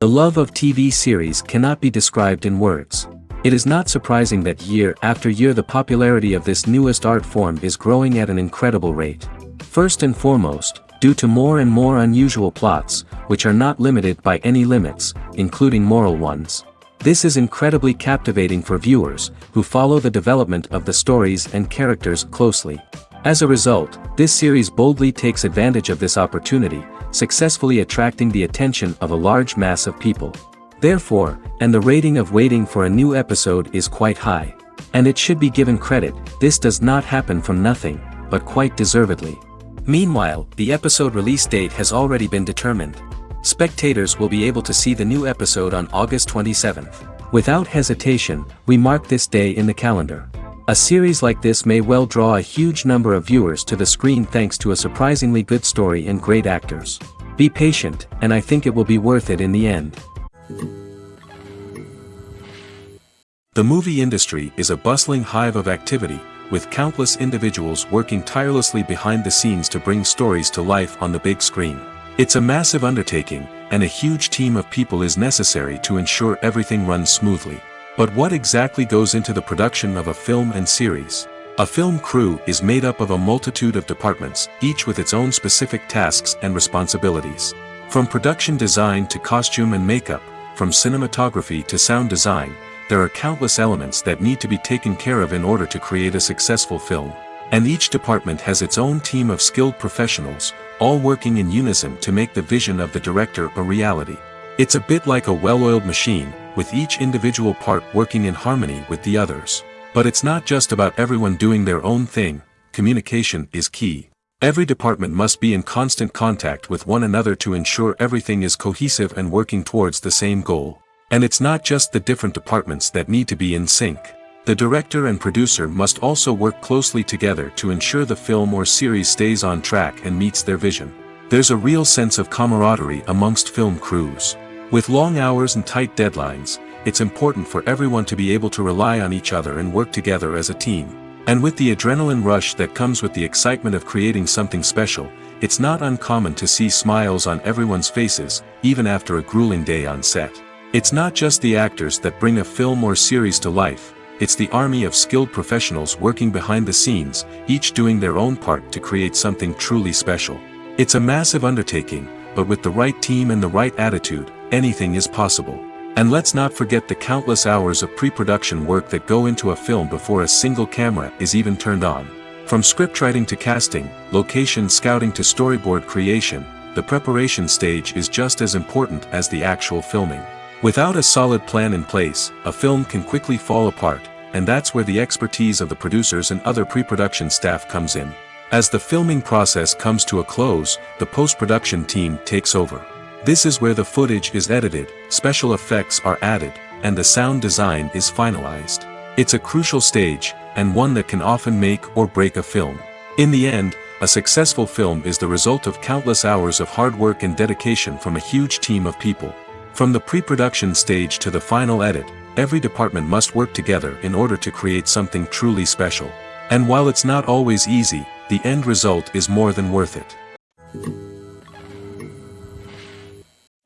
The love of TV series cannot be described in words. It is not surprising that year after year the popularity of this newest art form is growing at an incredible rate. First and foremost, due to more and more unusual plots, which are not limited by any limits, including moral ones. This is incredibly captivating for viewers, who follow the development of the stories and characters closely. As a result, this series boldly takes advantage of this opportunity, successfully attracting the attention of a large mass of people. Therefore, and the rating of waiting for a new episode is quite high. And it should be given credit, this does not happen from nothing, but quite deservedly. Meanwhile, the episode release date has already been determined. Spectators will be able to see the new episode on August 27th. Without hesitation, we mark this day in the calendar. A series like this may well draw a huge number of viewers to the screen thanks to a surprisingly good story and great actors. Be patient, and I think it will be worth it in the end. The movie industry is a bustling hive of activity, with countless individuals working tirelessly behind the scenes to bring stories to life on the big screen. It's a massive undertaking, and a huge team of people is necessary to ensure everything runs smoothly. But what exactly goes into the production of a film and series? A film crew is made up of a multitude of departments, each with its own specific tasks and responsibilities. From production design to costume and makeup, from cinematography to sound design, there are countless elements that need to be taken care of in order to create a successful film. And each department has its own team of skilled professionals, all working in unison to make the vision of the director a reality. It's a bit like a well-oiled machine, with each individual part working in harmony with the others. But it's not just about everyone doing their own thing, communication is key. Every department must be in constant contact with one another to ensure everything is cohesive and working towards the same goal. And it's not just the different departments that need to be in sync. The director and producer must also work closely together to ensure the film or series stays on track and meets their vision. There's a real sense of camaraderie amongst film crews. With long hours and tight deadlines, it's important for everyone to be able to rely on each other and work together as a team. And with the adrenaline rush that comes with the excitement of creating something special, it's not uncommon to see smiles on everyone's faces, even after a grueling day on set. It's not just the actors that bring a film or series to life, it's the army of skilled professionals working behind the scenes, each doing their own part to create something truly special. It's a massive undertaking, but with the right team and the right attitude, anything is possible. And let's not forget the countless hours of pre-production work that go into a film before a single camera is even turned on. From scriptwriting to casting, location scouting to storyboard creation, the preparation stage is just as important as the actual filming. Without a solid plan in place, a film can quickly fall apart, and that's where the expertise of the producers and other pre-production staff comes in. As the filming process comes to a close, the post-production team takes over. This is where the footage is edited, special effects are added, and the sound design is finalized. It's a crucial stage, and one that can often make or break a film. In the end, a successful film is the result of countless hours of hard work and dedication from a huge team of people. From the pre-production stage to the final edit, every department must work together in order to create something truly special. And while it's not always easy, the end result is more than worth it.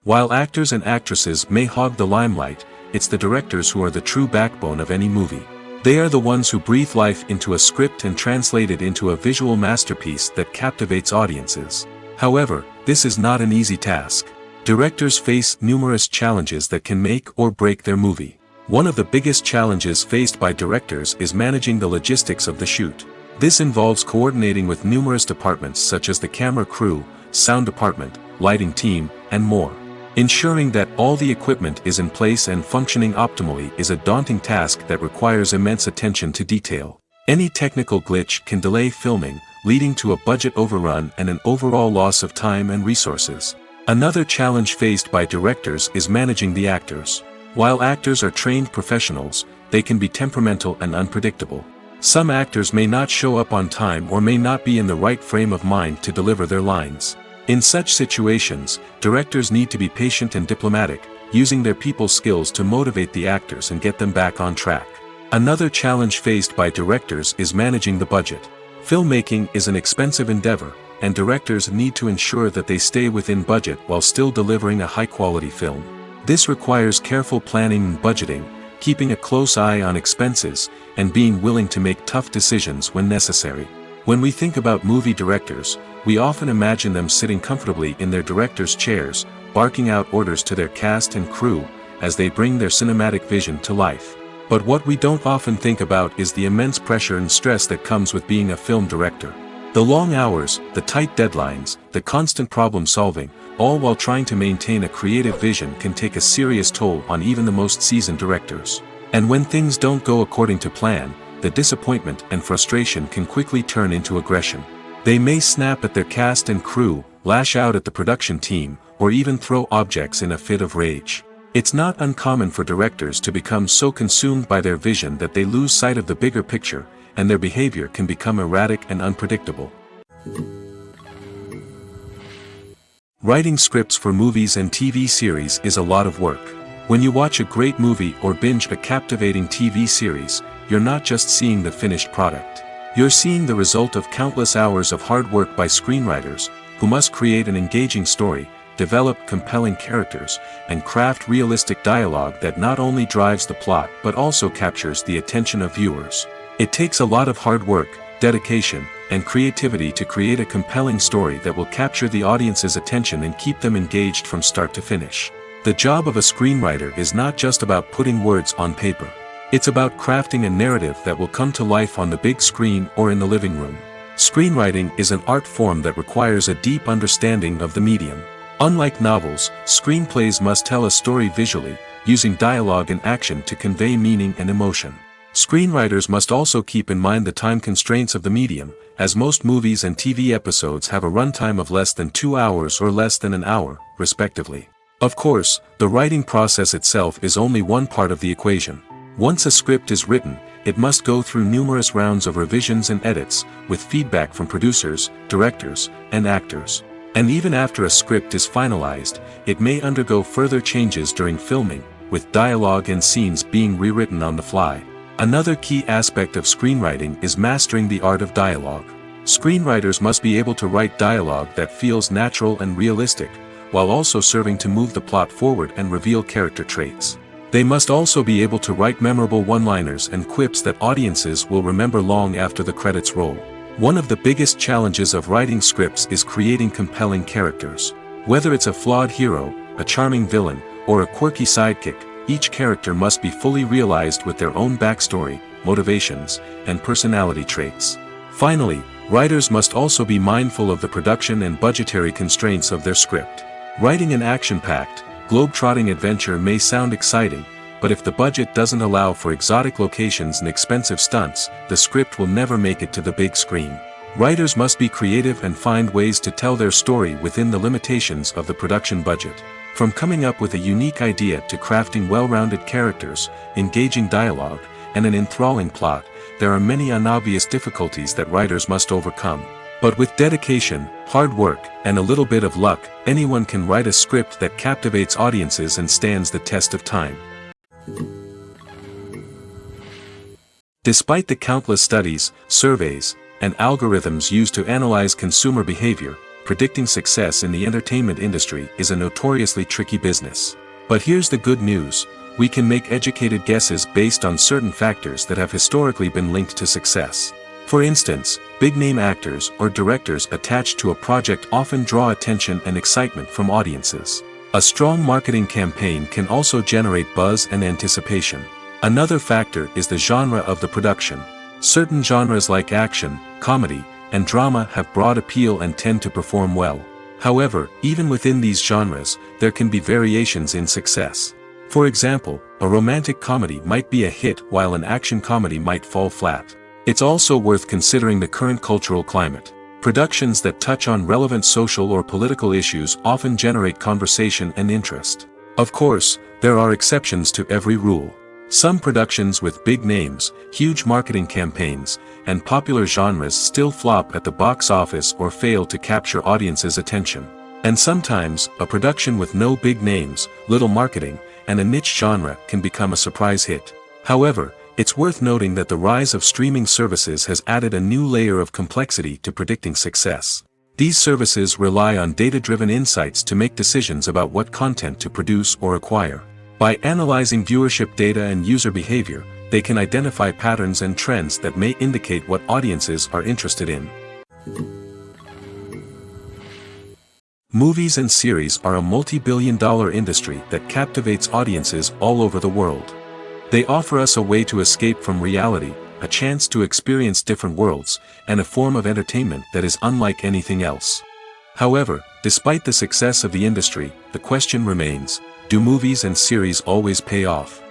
While actors and actresses may hog the limelight, it's the directors who are the true backbone of any movie. They are the ones who breathe life into a script and translate it into a visual masterpiece that captivates audiences. However, this is not an easy task. Directors face numerous challenges that can make or break their movie. One of the biggest challenges faced by directors is managing the logistics of the shoot. This involves coordinating with numerous departments such as the camera crew, sound department, lighting team, and more. Ensuring that all the equipment is in place and functioning optimally is a daunting task that requires immense attention to detail. Any technical glitch can delay filming, leading to a budget overrun and an overall loss of time and resources. Another challenge faced by directors is managing the actors. While actors are trained professionals, they can be temperamental and unpredictable. Some actors may not show up on time or may not be in the right frame of mind to deliver their lines. In such situations, directors need to be patient and diplomatic, using their people skills to motivate the actors and get them back on track. Another challenge faced by directors is managing the budget. Filmmaking is an expensive endeavor, and directors need to ensure that they stay within budget while still delivering a high-quality film. This requires careful planning and budgeting, keeping a close eye on expenses, and being willing to make tough decisions when necessary. When we think about movie directors, we often imagine them sitting comfortably in their director's chairs, barking out orders to their cast and crew, as they bring their cinematic vision to life. But what we don't often think about is the immense pressure and stress that comes with being a film director. The long hours, the tight deadlines, the constant problem solving, all while trying to maintain a creative vision can take a serious toll on even the most seasoned directors. And when things don't go according to plan, the disappointment and frustration can quickly turn into aggression. They may snap at their cast and crew, lash out at the production team, or even throw objects in a fit of rage. It's not uncommon for directors to become so consumed by their vision that they lose sight of the bigger picture, and their behavior can become erratic and unpredictable. Writing scripts for movies and TV series is a lot of work. When you watch a great movie or binge a captivating TV series, you're not just seeing the finished product. You're seeing the result of countless hours of hard work by screenwriters, who must create an engaging story, develop compelling characters, and craft realistic dialogue that not only drives the plot but also captures the attention of viewers. It takes a lot of hard work, dedication, and creativity to create a compelling story that will capture the audience's attention and keep them engaged from start to finish. The job of a screenwriter is not just about putting words on paper. It's about crafting a narrative that will come to life on the big screen or in the living room. Screenwriting is an art form that requires a deep understanding of the medium. Unlike novels, screenplays must tell a story visually, using dialogue and action to convey meaning and emotion. Screenwriters must also keep in mind the time constraints of the medium, as most movies and TV episodes have a runtime of less than 2 hours or less than an hour, respectively. Of course, the writing process itself is only one part of the equation. Once a script is written, it must go through numerous rounds of revisions and edits, with feedback from producers, directors, and actors. And even after a script is finalized, it may undergo further changes during filming, with dialogue and scenes being rewritten on the fly. Another key aspect of screenwriting is mastering the art of dialogue. Screenwriters must be able to write dialogue that feels natural and realistic, while also serving to move the plot forward and reveal character traits. They must also be able to write memorable one-liners and quips that audiences will remember long after the credits roll. One of the biggest challenges of writing scripts is creating compelling characters. Whether it's a flawed hero, a charming villain, or a quirky sidekick, each character must be fully realized with their own backstory, motivations, and personality traits. Finally, writers must also be mindful of the production and budgetary constraints of their script. Writing an action-packed, globe-trotting adventure may sound exciting, but if the budget doesn't allow for exotic locations and expensive stunts, the script will never make it to the big screen. Writers must be creative and find ways to tell their story within the limitations of the production budget. From coming up with a unique idea to crafting well-rounded characters, engaging dialogue, and an enthralling plot, there are many unobvious difficulties that writers must overcome. But with dedication, hard work, and a little bit of luck, anyone can write a script that captivates audiences and stands the test of time. Despite the countless studies, surveys, and algorithms used to analyze consumer behavior, predicting success in the entertainment industry is a notoriously tricky business. But here's the good news: we can make educated guesses based on certain factors that have historically been linked to success. For instance, big-name actors or directors attached to a project often draw attention and excitement from audiences. A strong marketing campaign can also generate buzz and anticipation. Another factor is the genre of the production. Certain genres like action, comedy, and drama have broad appeal and tend to perform well. However, even within these genres, there can be variations in success. For example, a romantic comedy might be a hit while an action comedy might fall flat. It's also worth considering the current cultural climate. Productions that touch on relevant social or political issues often generate conversation and interest. Of course, there are exceptions to every rule. Some productions with big names, huge marketing campaigns, and popular genres still flop at the box office or fail to capture audiences' attention. And sometimes, a production with no big names, little marketing, and a niche genre can become a surprise hit. However, it's worth noting that the rise of streaming services has added a new layer of complexity to predicting success. These services rely on data-driven insights to make decisions about what content to produce or acquire. By analyzing viewership data and user behavior, they can identify patterns and trends that may indicate what audiences are interested in. Movies and series are a multi-billion-dollar industry that captivates audiences all over the world. They offer us a way to escape from reality, a chance to experience different worlds, and a form of entertainment that is unlike anything else. However, despite the success of the industry, the question remains, do movies and series always pay off?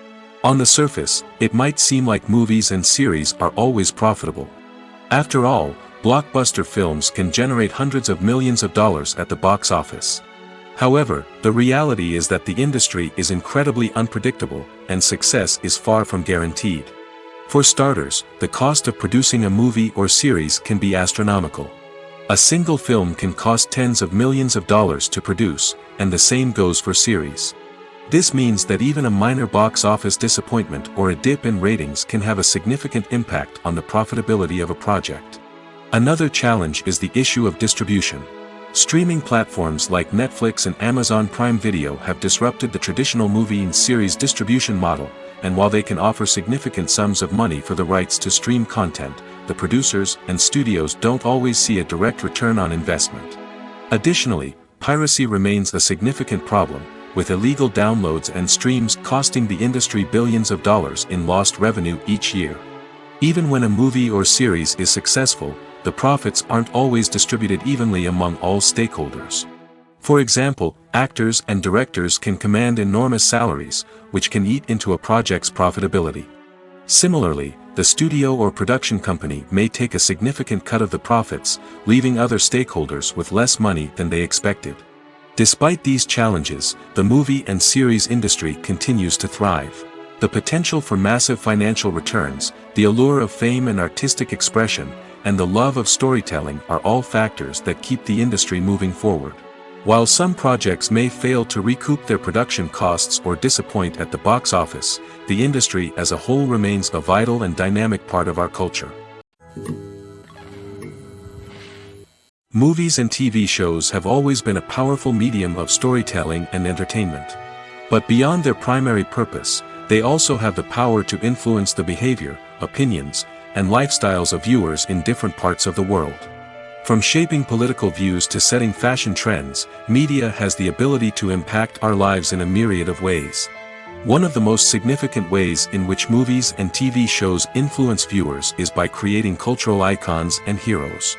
On the surface, it might seem like movies and series are always profitable. After all, blockbuster films can generate hundreds of millions of dollars at the box office. However, the reality is that the industry is incredibly unpredictable, and success is far from guaranteed. For starters, the cost of producing a movie or series can be astronomical. A single film can cost tens of millions of dollars to produce, and the same goes for series. This means that even a minor box office disappointment or a dip in ratings can have a significant impact on the profitability of a project. Another challenge is the issue of distribution. Streaming platforms like Netflix and Amazon Prime Video have disrupted the traditional movie and series distribution model, and while they can offer significant sums of money for the rights to stream content, the producers and studios don't always see a direct return on investment. Additionally, piracy remains a significant problem, with illegal downloads and streams costing the industry billions of dollars in lost revenue each year. Even when a movie or series is successful, the profits aren't always distributed evenly among all stakeholders. For example, actors and directors can command enormous salaries, which can eat into a project's profitability. Similarly, the studio or production company may take a significant cut of the profits, leaving other stakeholders with less money than they expected. Despite these challenges, the movie and series industry continues to thrive. The potential for massive financial returns, the allure of fame and artistic expression, and the love of storytelling are all factors that keep the industry moving forward. While some projects may fail to recoup their production costs or disappoint at the box office, the industry as a whole remains a vital and dynamic part of our culture. Movies and TV shows have always been a powerful medium of storytelling and entertainment. But beyond their primary purpose, they also have the power to influence the behavior, opinions, and lifestyles of viewers in different parts of the world. From shaping political views to setting fashion trends, media has the ability to impact our lives in a myriad of ways. One of the most significant ways in which movies and TV shows influence viewers is by creating cultural icons and heroes.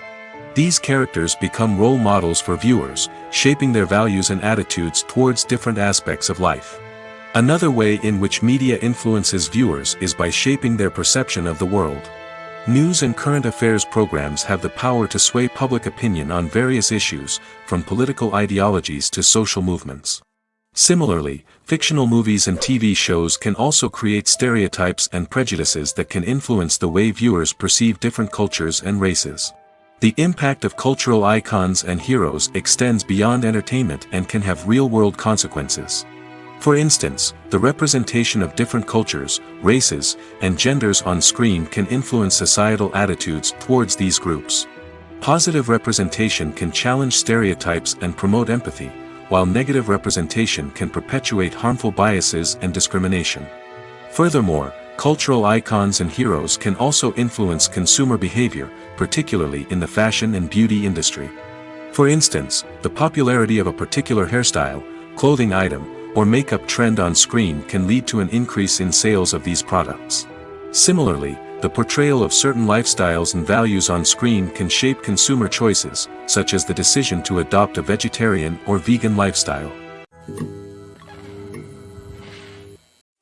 These characters become role models for viewers, shaping their values and attitudes towards different aspects of life. Another way in which media influences viewers is by shaping their perception of the world. News and current affairs programs have the power to sway public opinion on various issues, from political ideologies to social movements. Similarly, fictional movies and TV shows can also create stereotypes and prejudices that can influence the way viewers perceive different cultures and races. The impact of cultural icons and heroes extends beyond entertainment and can have real-world consequences. For instance, the representation of different cultures, races, and genders on screen can influence societal attitudes towards these groups. Positive representation can challenge stereotypes and promote empathy, while negative representation can perpetuate harmful biases and discrimination. Furthermore, cultural icons and heroes can also influence consumer behavior, particularly in the fashion and beauty industry. For instance, the popularity of a particular hairstyle, clothing item, or makeup trend on screen can lead to an increase in sales of these products. Similarly, the portrayal of certain lifestyles and values on screen can shape consumer choices, such as the decision to adopt a vegetarian or vegan lifestyle.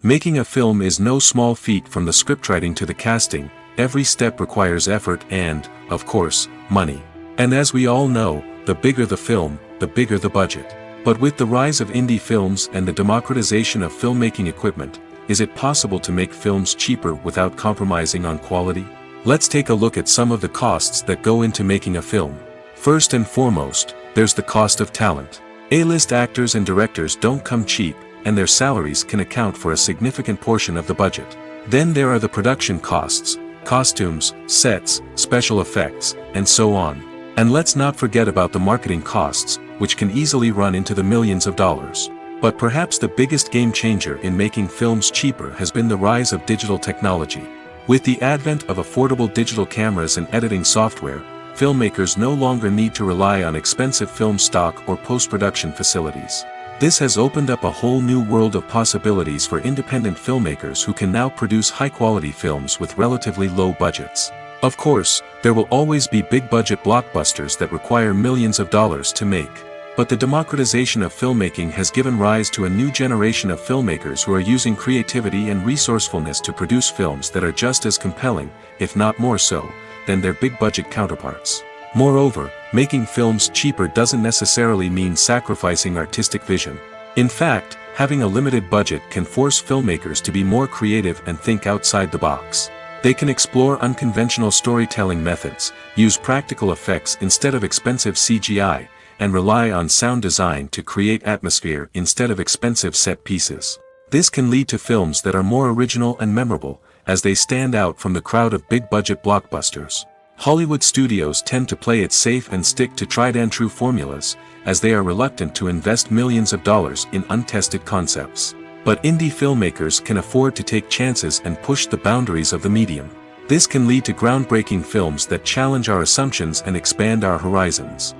Making a film is no small feat. From the scriptwriting to the casting, every step requires effort and, of course, money. And as we all know, the bigger the film, the bigger the budget. But with the rise of indie films and the democratization of filmmaking equipment, is it possible to make films cheaper without compromising on quality? Let's take a look at some of the costs that go into making a film. First and foremost, there's the cost of talent. A-list actors and directors don't come cheap, and their salaries can account for a significant portion of the budget. Then there are the production costs, costumes, sets, special effects, and so on. And let's not forget about the marketing costs, which can easily run into the millions of dollars. But perhaps the biggest game changer in making films cheaper has been the rise of digital technology. With the advent of affordable digital cameras and editing software, filmmakers no longer need to rely on expensive film stock or post-production facilities. This has opened up a whole new world of possibilities for independent filmmakers who can now produce high-quality films with relatively low budgets. Of course, there will always be big-budget blockbusters that require millions of dollars to make. But the democratization of filmmaking has given rise to a new generation of filmmakers who are using creativity and resourcefulness to produce films that are just as compelling, if not more so, than their big-budget counterparts. Moreover, making films cheaper doesn't necessarily mean sacrificing artistic vision. In fact, having a limited budget can force filmmakers to be more creative and think outside the box. They can explore unconventional storytelling methods, use practical effects instead of expensive CGI, and rely on sound design to create atmosphere instead of expensive set pieces. This can lead to films that are more original and memorable, as they stand out from the crowd of big-budget blockbusters. Hollywood studios tend to play it safe and stick to tried-and-true formulas, as they are reluctant to invest millions of dollars in untested concepts. But indie filmmakers can afford to take chances and push the boundaries of the medium. This can lead to groundbreaking films that challenge our assumptions and expand our horizons.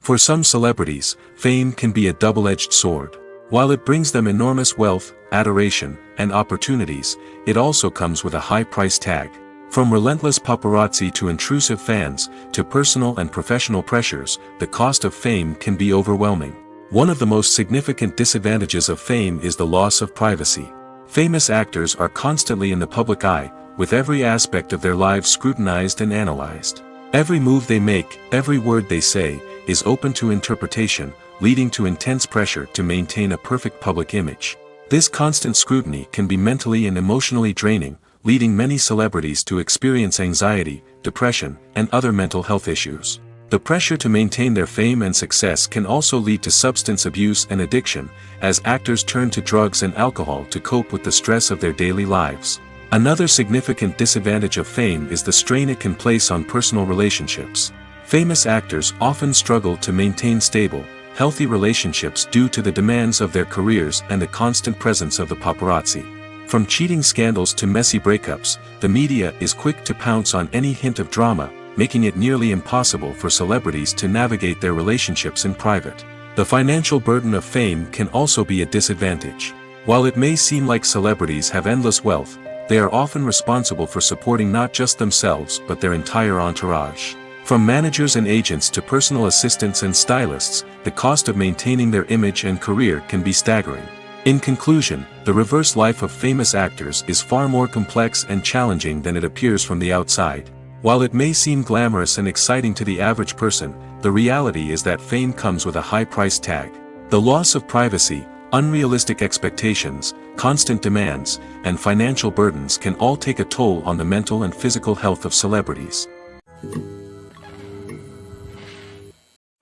For some celebrities, fame can be a double-edged sword. While it brings them enormous wealth, adoration, and opportunities, it also comes with a high price tag. From relentless paparazzi to intrusive fans, to personal and professional pressures, the cost of fame can be overwhelming. One of the most significant disadvantages of fame is the loss of privacy. Famous actors are constantly in the public eye, with every aspect of their lives scrutinized and analyzed. Every move they make, every word they say, is open to interpretation, leading to intense pressure to maintain a perfect public image. This constant scrutiny can be mentally and emotionally draining, leading many celebrities to experience anxiety, depression, and other mental health issues. The pressure to maintain their fame and success can also lead to substance abuse and addiction, as actors turn to drugs and alcohol to cope with the stress of their daily lives. Another significant disadvantage of fame is the strain it can place on personal relationships. Famous actors often struggle to maintain stable, healthy relationships due to the demands of their careers and the constant presence of the paparazzi. From cheating scandals to messy breakups, the media is quick to pounce on any hint of drama, making it nearly impossible for celebrities to navigate their relationships in private. The financial burden of fame can also be a disadvantage. While it may seem like celebrities have endless wealth, they are often responsible for supporting not just themselves but their entire entourage. From managers and agents to personal assistants and stylists, the cost of maintaining their image and career can be staggering. In conclusion, the reverse life of famous actors is far more complex and challenging than it appears from the outside. While it may seem glamorous and exciting to the average person, the reality is that fame comes with a high price tag. The loss of privacy, unrealistic expectations, constant demands, and financial burdens can all take a toll on the mental and physical health of celebrities.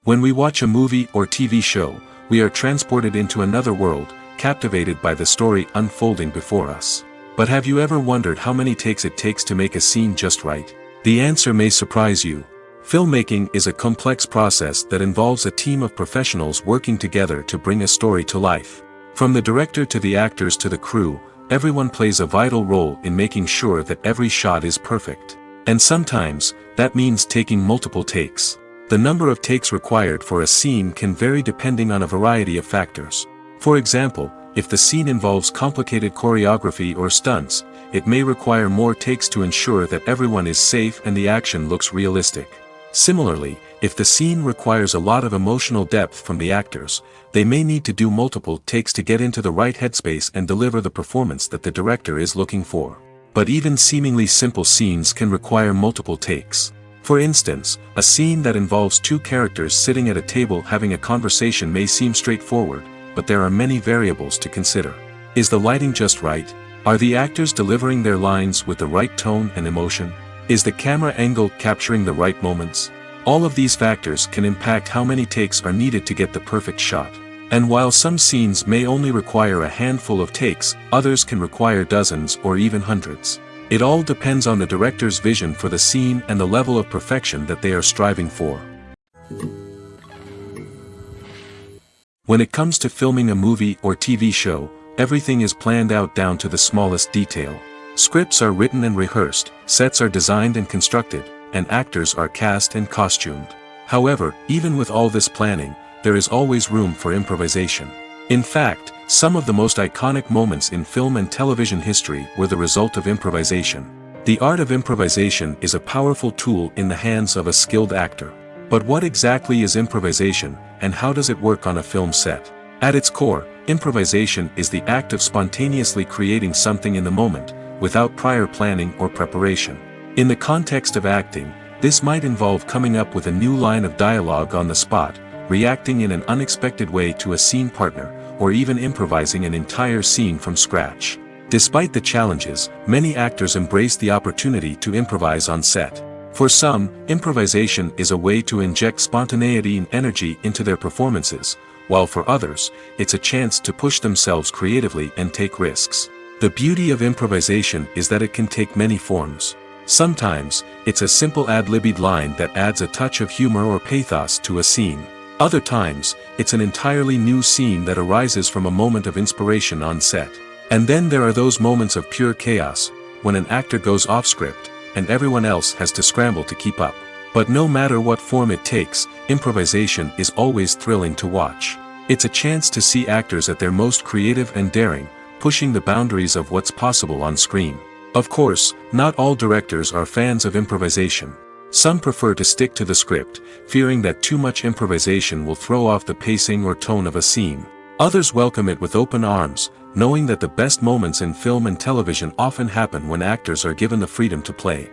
When we watch a movie or TV show, we are transported into another world, captivated by the story unfolding before us. But have you ever wondered how many takes it takes to make a scene just right? The answer may surprise you. Filmmaking is a complex process that involves a team of professionals working together to bring a story to life. From the director to the actors to the crew, everyone plays a vital role in making sure that every shot is perfect. And sometimes, that means taking multiple takes. The number of takes required for a scene can vary depending on a variety of factors. For example, if the scene involves complicated choreography or stunts, it may require more takes to ensure that everyone is safe and the action looks realistic. Similarly, if the scene requires a lot of emotional depth from the actors, they may need to do multiple takes to get into the right headspace and deliver the performance that the director is looking for. But even seemingly simple scenes can require multiple takes. For instance, a scene that involves two characters sitting at a table having a conversation may seem straightforward, but there are many variables to consider. Is the lighting just right? Are the actors delivering their lines with the right tone and emotion? Is the camera angle capturing the right moments? All of these factors can impact how many takes are needed to get the perfect shot. And while some scenes may only require a handful of takes, others can require dozens or even hundreds. It all depends on the director's vision for the scene and the level of perfection that they are striving for. When it comes to filming a movie or TV show, everything is planned out down to the smallest detail. Scripts are written and rehearsed, sets are designed and constructed, and actors are cast and costumed. However, even with all this planning, there is always room for improvisation. In fact, some of the most iconic moments in film and television history were the result of improvisation. The art of improvisation is a powerful tool in the hands of a skilled actor. But what exactly is improvisation, and how does it work on a film set? At its core, improvisation is the act of spontaneously creating something in the moment, without prior planning or preparation. In the context of acting, this might involve coming up with a new line of dialogue on the spot, reacting in an unexpected way to a scene partner, or even improvising an entire scene from scratch. Despite the challenges, many actors embrace the opportunity to improvise on set. For some, improvisation is a way to inject spontaneity and energy into their performances, while for others, it's a chance to push themselves creatively and take risks. The beauty of improvisation is that it can take many forms. Sometimes, it's a simple ad-libbed line that adds a touch of humor or pathos to a scene. Other times, it's an entirely new scene that arises from a moment of inspiration on set. And then there are those moments of pure chaos, when an actor goes off script, and everyone else has to scramble to keep up. But no matter what form it takes, improvisation is always thrilling to watch. It's a chance to see actors at their most creative and daring, pushing the boundaries of what's possible on screen. Of course, not all directors are fans of improvisation. Some prefer to stick to the script, fearing that too much improvisation will throw off the pacing or tone of a scene. Others welcome it with open arms, knowing that the best moments in film and television often happen when actors are given the freedom to play.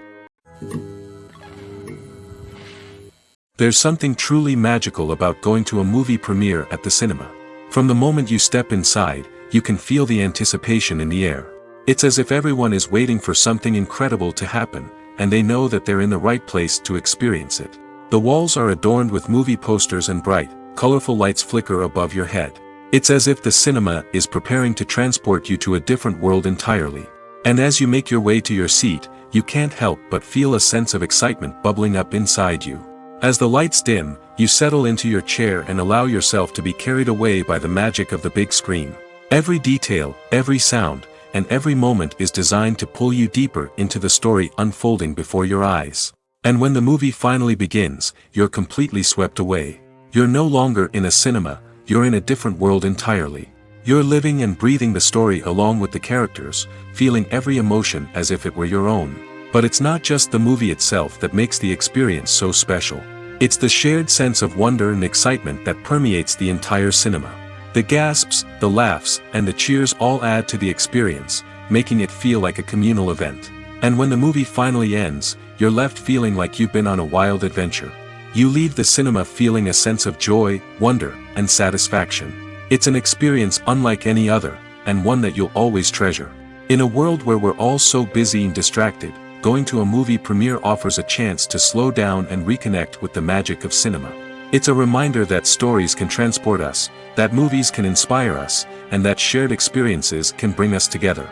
There's something truly magical about going to a movie premiere at the cinema. From the moment you step inside, you can feel the anticipation in the air. It's as if everyone is waiting for something incredible to happen, and they know that they're in the right place to experience it. The walls are adorned with movie posters and bright, colorful lights flicker above your head. It's as if the cinema is preparing to transport you to a different world entirely. And as you make your way to your seat, you can't help but feel a sense of excitement bubbling up inside you. As the lights dim, you settle into your chair and allow yourself to be carried away by the magic of the big screen. Every detail, every sound, and every moment is designed to pull you deeper into the story unfolding before your eyes. And when the movie finally begins, you're completely swept away. You're no longer in a cinema, you're in a different world entirely. You're living and breathing the story along with the characters, feeling every emotion as if it were your own. But it's not just the movie itself that makes the experience so special. It's the shared sense of wonder and excitement that permeates the entire cinema. The gasps, the laughs, and the cheers all add to the experience, making it feel like a communal event. And when the movie finally ends, you're left feeling like you've been on a wild adventure. You leave the cinema feeling a sense of joy, wonder, and satisfaction. It's an experience unlike any other, and one that you'll always treasure. In a world where we're all so busy and distracted, going to a movie premiere offers a chance to slow down and reconnect with the magic of cinema. It's a reminder that stories can transport us, that movies can inspire us, and that shared experiences can bring us together.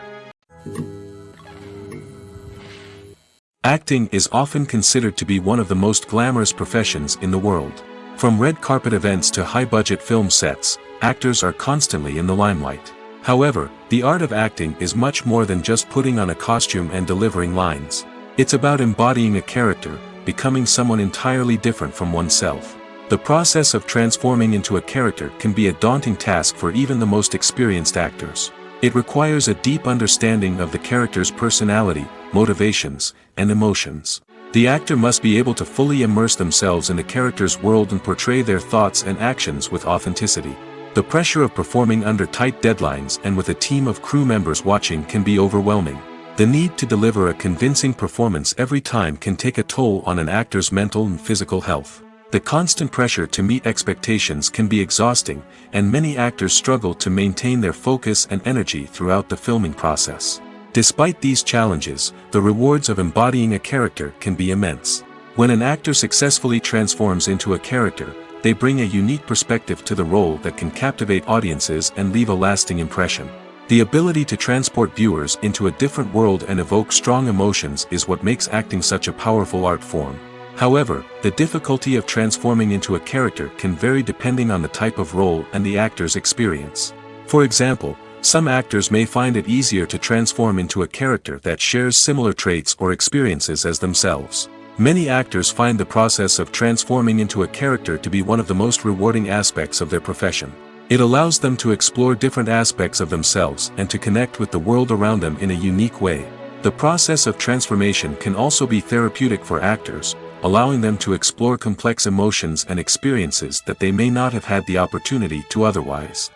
Acting is often considered to be one of the most glamorous professions in the world. From red carpet events to high-budget film sets, actors are constantly in the limelight. However, the art of acting is much more than just putting on a costume and delivering lines. It's about embodying a character, becoming someone entirely different from oneself. The process of transforming into a character can be a daunting task for even the most experienced actors. It requires a deep understanding of the character's personality, motivations, and emotions. The actor must be able to fully immerse themselves in the character's world and portray their thoughts and actions with authenticity. The pressure of performing under tight deadlines and with a team of crew members watching can be overwhelming. The need to deliver a convincing performance every time can take a toll on an actor's mental and physical health. The constant pressure to meet expectations can be exhausting, and many actors struggle to maintain their focus and energy throughout the filming process. Despite these challenges, the rewards of embodying a character can be immense. When an actor successfully transforms into a character, they bring a unique perspective to the role that can captivate audiences and leave a lasting impression. The ability to transport viewers into a different world and evoke strong emotions is what makes acting such a powerful art form. However, the difficulty of transforming into a character can vary depending on the type of role and the actor's experience. For example, some actors may find it easier to transform into a character that shares similar traits or experiences as themselves. Many actors find the process of transforming into a character to be one of the most rewarding aspects of their profession. It allows them to explore different aspects of themselves and to connect with the world around them in a unique way. The process of transformation can also be therapeutic for actors, allowing them to explore complex emotions and experiences that they may not have had the opportunity to otherwise.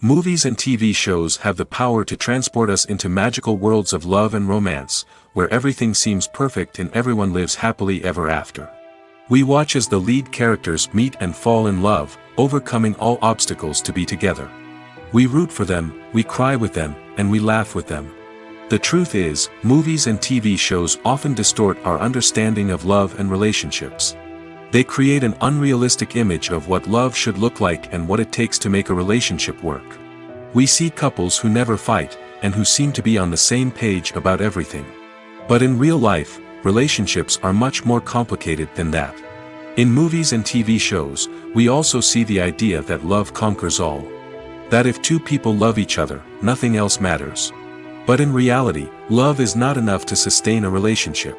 Movies and TV shows have the power to transport us into magical worlds of love and romance, where everything seems perfect and everyone lives happily ever after. We watch as the lead characters meet and fall in love, overcoming all obstacles to be together. We root for them, we cry with them, and we laugh with them. The truth is, movies and TV shows often distort our understanding of love and relationships. They create an unrealistic image of what love should look like and what it takes to make a relationship work. We see couples who never fight, and who seem to be on the same page about everything. But in real life, relationships are much more complicated than that. In movies and TV shows, we also see the idea that love conquers all. That if two people love each other, nothing else matters. But in reality, love is not enough to sustain a relationship.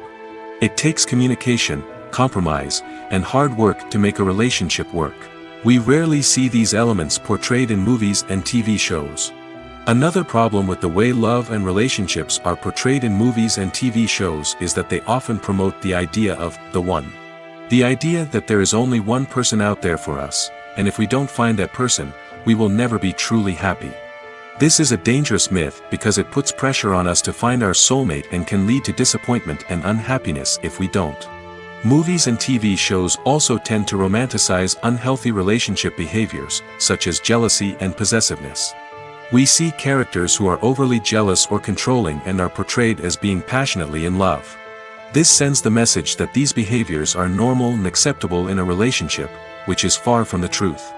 It takes communication, compromise, and hard work to make a relationship work. We rarely see these elements portrayed in movies and TV shows. Another problem with the way love and relationships are portrayed in movies and TV shows is that they often promote the idea of the one. The idea that there is only one person out there for us, and if we don't find that person, we will never be truly happy. This is a dangerous myth because it puts pressure on us to find our soulmate and can lead to disappointment and unhappiness if we don't. Movies and TV shows also tend to romanticize unhealthy relationship behaviors, such as jealousy and possessiveness. We see characters who are overly jealous or controlling and are portrayed as being passionately in love. This sends the message that these behaviors are normal and acceptable in a relationship, which is far from the truth.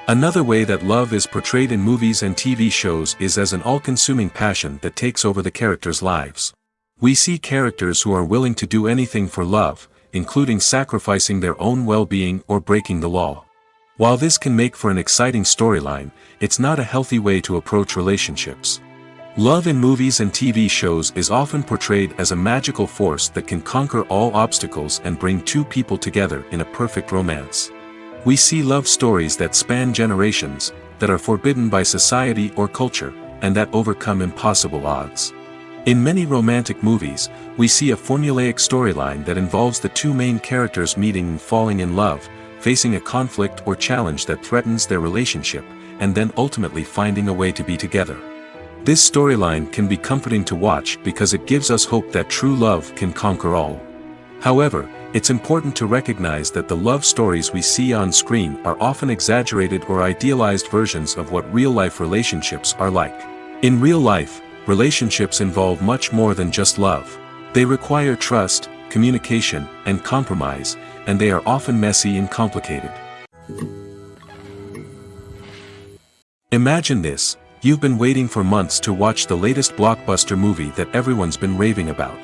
Another way that love is portrayed in movies and TV shows is as an all-consuming passion that takes over the characters' lives. We see characters who are willing to do anything for love, including sacrificing their own well-being or breaking the law. While this can make for an exciting storyline, it's not a healthy way to approach relationships. Love in movies and TV shows is often portrayed as a magical force that can conquer all obstacles and bring two people together in a perfect romance. We see love stories that span generations, that are forbidden by society or culture, and that overcome impossible odds. In many romantic movies, we see a formulaic storyline that involves the two main characters meeting and falling in love, facing a conflict or challenge that threatens their relationship, and then ultimately finding a way to be together. This storyline can be comforting to watch because it gives us hope that true love can conquer all. However, it's important to recognize that the love stories we see on screen are often exaggerated or idealized versions of what real-life relationships are like. In real life, relationships involve much more than just love. They require trust, communication, and compromise, and they are often messy and complicated. Imagine this: you've been waiting for months to watch the latest blockbuster movie that everyone's been raving about.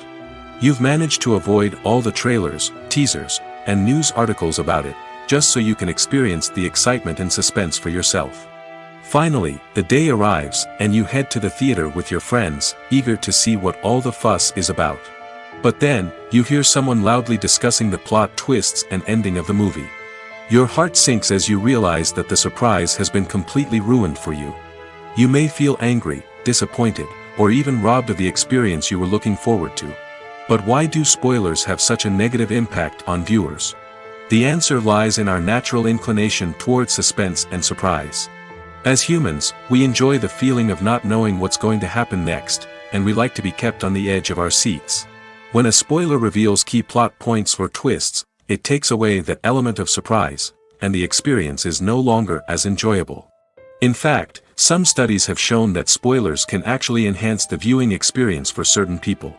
You've managed to avoid all the trailers, teasers, and news articles about it, just so you can experience the excitement and suspense for yourself. Finally, the day arrives, and you head to the theater with your friends, eager to see what all the fuss is about. But then, you hear someone loudly discussing the plot twists and ending of the movie. Your heart sinks as you realize that the surprise has been completely ruined for you. You may feel angry, disappointed, or even robbed of the experience you were looking forward to. But why do spoilers have such a negative impact on viewers? The answer lies in our natural inclination toward suspense and surprise. As humans, we enjoy the feeling of not knowing what's going to happen next, and we like to be kept on the edge of our seats. When a spoiler reveals key plot points or twists, it takes away that element of surprise, and the experience is no longer as enjoyable. In fact, some studies have shown that spoilers can actually enhance the viewing experience for certain people.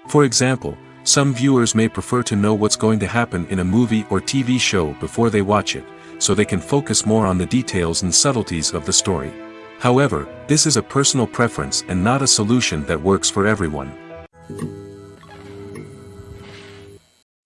For example, some viewers may prefer to know what's going to happen in a movie or TV show before they watch it, so they can focus more on the details and subtleties of the story. However, this is a personal preference and not a solution that works for everyone.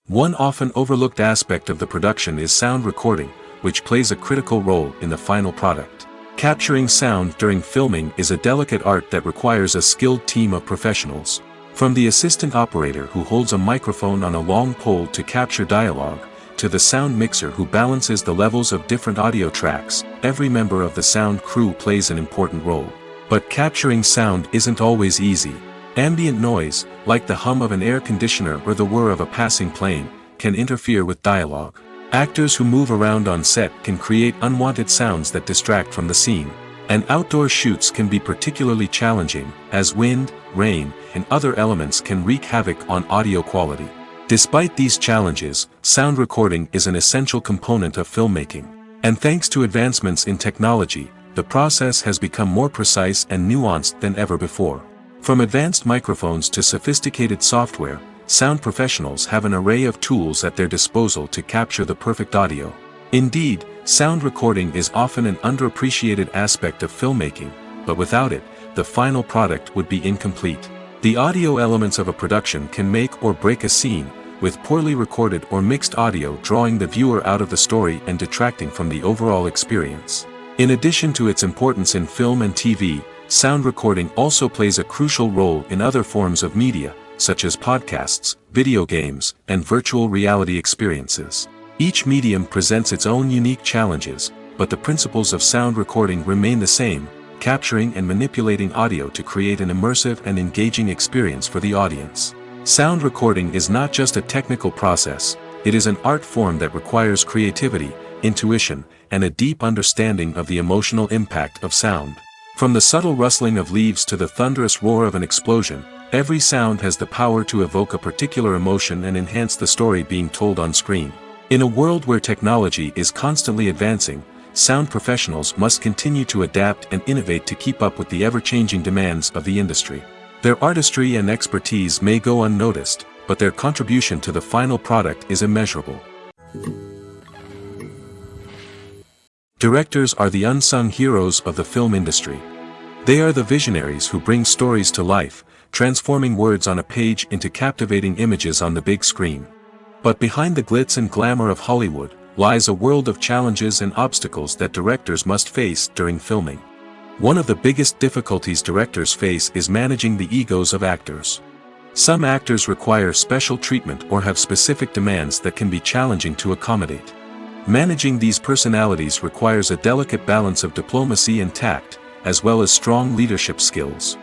One often overlooked aspect of the production is sound recording, which plays a critical role in the final product. Capturing sound during filming is a delicate art that requires a skilled team of professionals. From the assistant operator who holds a microphone on a long pole to capture dialogue, to the sound mixer who balances the levels of different audio tracks, every member of the sound crew plays an important role. But capturing sound isn't always easy. Ambient noise, like the hum of an air conditioner or the whir of a passing plane, can interfere with dialogue. Actors who move around on set can create unwanted sounds that distract from the scene. And outdoor shoots can be particularly challenging, as wind, rain, and other elements can wreak havoc on audio quality. Despite these challenges, sound recording is an essential component of filmmaking. And thanks to advancements in technology, the process has become more precise and nuanced than ever before. From advanced microphones to sophisticated software, sound professionals have an array of tools at their disposal to capture the perfect audio. Indeed, sound recording is often an underappreciated aspect of filmmaking, but without it, the final product would be incomplete. The audio elements of a production can make or break a scene, with poorly recorded or mixed audio drawing the viewer out of the story and detracting from the overall experience. In addition to its importance in film and TV, sound recording also plays a crucial role in other forms of media, such as podcasts, video games, and virtual reality experiences. Each medium presents its own unique challenges, but the principles of sound recording remain the same, capturing and manipulating audio to create an immersive and engaging experience for the audience. Sound recording is not just a technical process, it is an art form that requires creativity, intuition, and a deep understanding of the emotional impact of sound. From the subtle rustling of leaves to the thunderous roar of an explosion, every sound has the power to evoke a particular emotion and enhance the story being told on screen. In a world where technology is constantly advancing, sound professionals must continue to adapt and innovate to keep up with the ever-changing demands of the industry. Their artistry and expertise may go unnoticed, but their contribution to the final product is immeasurable. Directors are the unsung heroes of the film industry. They are the visionaries who bring stories to life, transforming words on a page into captivating images on the big screen. But behind the glitz and glamour of Hollywood, lies a world of challenges and obstacles that directors must face during filming. One of the biggest difficulties directors face is managing the egos of actors. Some actors require special treatment or have specific demands that can be challenging to accommodate. Managing these personalities requires a delicate balance of diplomacy and tact, as well as strong leadership skills.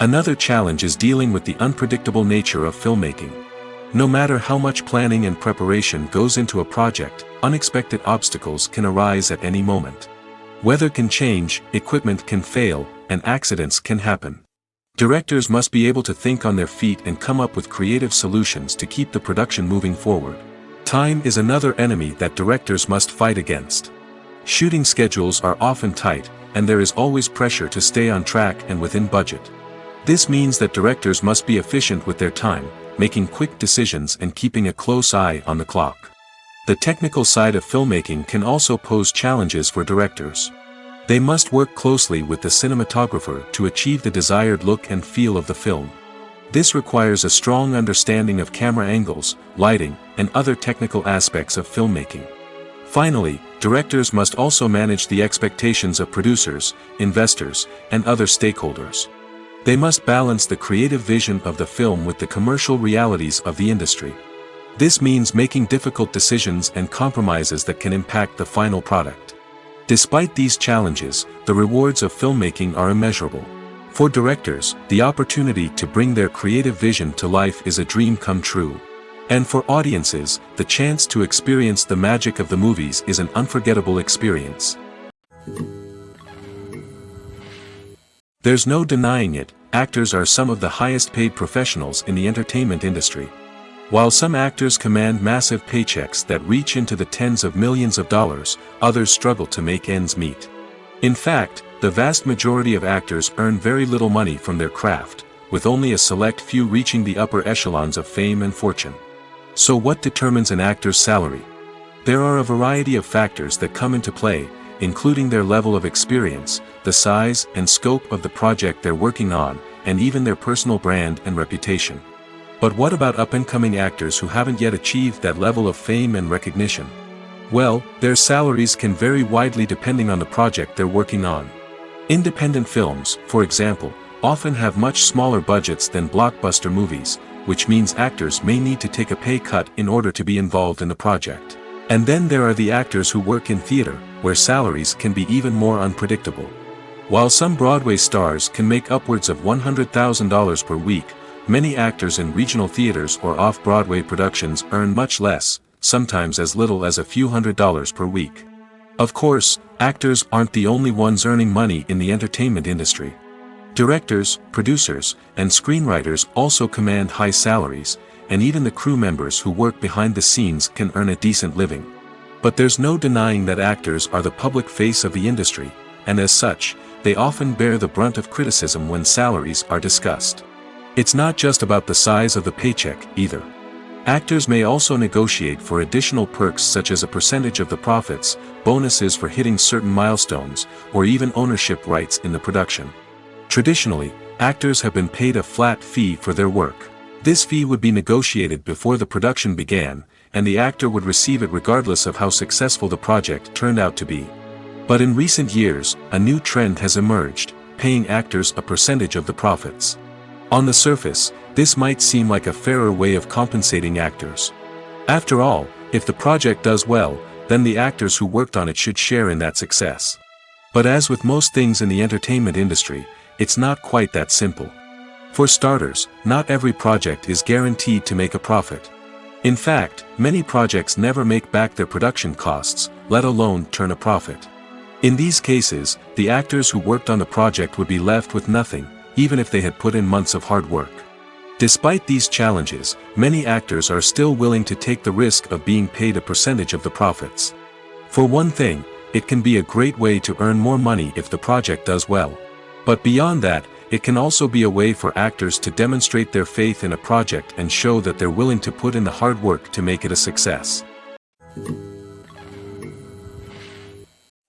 Another challenge is dealing with the unpredictable nature of filmmaking. No matter how much planning and preparation goes into a project, unexpected obstacles can arise at any moment. Weather can change, equipment can fail, and accidents can happen. Directors must be able to think on their feet and come up with creative solutions to keep the production moving forward. Time is another enemy that directors must fight against. Shooting schedules are often tight, and there is always pressure to stay on track and within budget. This means that directors must be efficient with their time, making quick decisions and keeping a close eye on the clock. The technical side of filmmaking can also pose challenges for directors. They must work closely with the cinematographer to achieve the desired look and feel of the film. This requires a strong understanding of camera angles, lighting, and other technical aspects of filmmaking. Finally, directors must also manage the expectations of producers, investors, and other stakeholders. They must balance the creative vision of the film with the commercial realities of the industry. This means making difficult decisions and compromises that can impact the final product. Despite these challenges, the rewards of filmmaking are immeasurable. For directors, the opportunity to bring their creative vision to life is a dream come true. And for audiences, the chance to experience the magic of the movies is an unforgettable experience. There's no denying it, actors are some of the highest paid professionals in the entertainment industry. While some actors command massive paychecks that reach into the tens of millions of dollars, others struggle to make ends meet. In fact, the vast majority of actors earn very little money from their craft, with only a select few reaching the upper echelons of fame and fortune. So what determines an actor's salary? There are a variety of factors that come into play, including their level of experience, the size and scope of the project they're working on, and even their personal brand and reputation. But what about up-and-coming actors who haven't yet achieved that level of fame and recognition? Well, their salaries can vary widely depending on the project they're working on. Independent films, for example, often have much smaller budgets than blockbuster movies, which means actors may need to take a pay cut in order to be involved in the project. And then there are the actors who work in theater, where salaries can be even more unpredictable. While some Broadway stars can make upwards of $100,000 per week, many actors in regional theaters or off-Broadway productions earn much less, sometimes as little as a few $100s per week. Of course, actors aren't the only ones earning money in the entertainment industry. Directors, producers, and screenwriters also command high salaries, and even the crew members who work behind the scenes can earn a decent living. But there's no denying that actors are the public face of the industry, and as such, they often bear the brunt of criticism when salaries are discussed. It's not just about the size of the paycheck, either. Actors may also negotiate for additional perks such as a percentage of the profits, bonuses for hitting certain milestones, or even ownership rights in the production. Traditionally, actors have been paid a flat fee for their work. This fee would be negotiated before the production began, and the actor would receive it regardless of how successful the project turned out to be. But in recent years, a new trend has emerged, paying actors a percentage of the profits. On the surface, this might seem like a fairer way of compensating actors. After all, if the project does well, then the actors who worked on it should share in that success. But as with most things in the entertainment industry, it's not quite that simple. For starters, not every project is guaranteed to make a profit. In fact, many projects never make back their production costs, let alone turn a profit. In these cases, the actors who worked on the project would be left with nothing, even if they had put in months of hard work. Despite these challenges, many actors are still willing to take the risk of being paid a percentage of the profits. For one thing, it can be a great way to earn more money if the project does well. But beyond that, it can also be a way for actors to demonstrate their faith in a project and show that they're willing to put in the hard work to make it a success.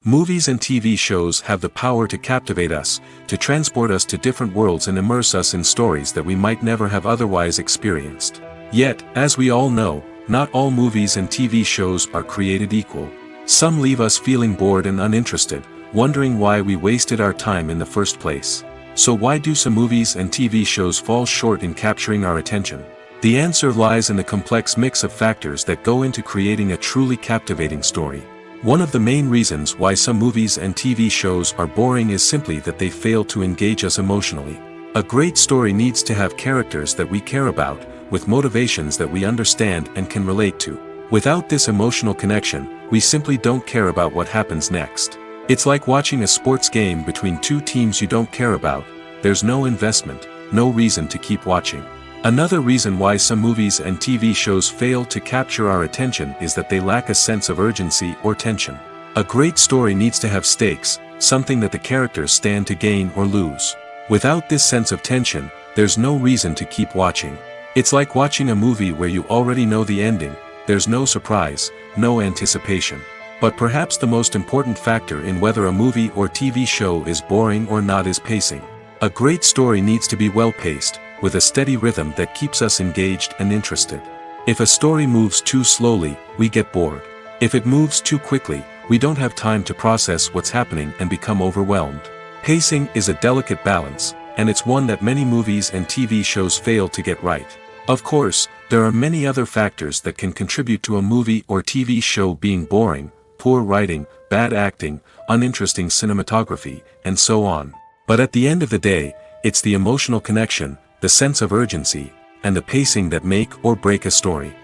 Movies and TV shows have the power to captivate us, to transport us to different worlds and immerse us in stories that we might never have otherwise experienced. Yet, as we all know, not all movies and TV shows are created equal. Some leave us feeling bored and uninterested, wondering why we wasted our time in the first place. So why do some movies and TV shows fall short in capturing our attention? The answer lies in the complex mix of factors that go into creating a truly captivating story. One of the main reasons why some movies and TV shows are boring is simply that they fail to engage us emotionally. A great story needs to have characters that we care about, with motivations that we understand and can relate to. Without this emotional connection, we simply don't care about what happens next. It's like watching a sports game between two teams you don't care about. There's no investment, no reason to keep watching. Another reason why some movies and TV shows fail to capture our attention is that they lack a sense of urgency or tension. A great story needs to have stakes, something that the characters stand to gain or lose. Without this sense of tension, there's no reason to keep watching. It's like watching a movie where you already know the ending, there's no surprise, no anticipation. But perhaps the most important factor in whether a movie or TV show is boring or not is pacing. A great story needs to be well-paced, with a steady rhythm that keeps us engaged and interested. If a story moves too slowly, we get bored. If it moves too quickly, we don't have time to process what's happening and become overwhelmed. Pacing is a delicate balance, and it's one that many movies and TV shows fail to get right. Of course, there are many other factors that can contribute to a movie or TV show being boring: poor writing, bad acting, uninteresting cinematography, and so on. But at the end of the day, it's the emotional connection, the sense of urgency, and the pacing that make or break a story.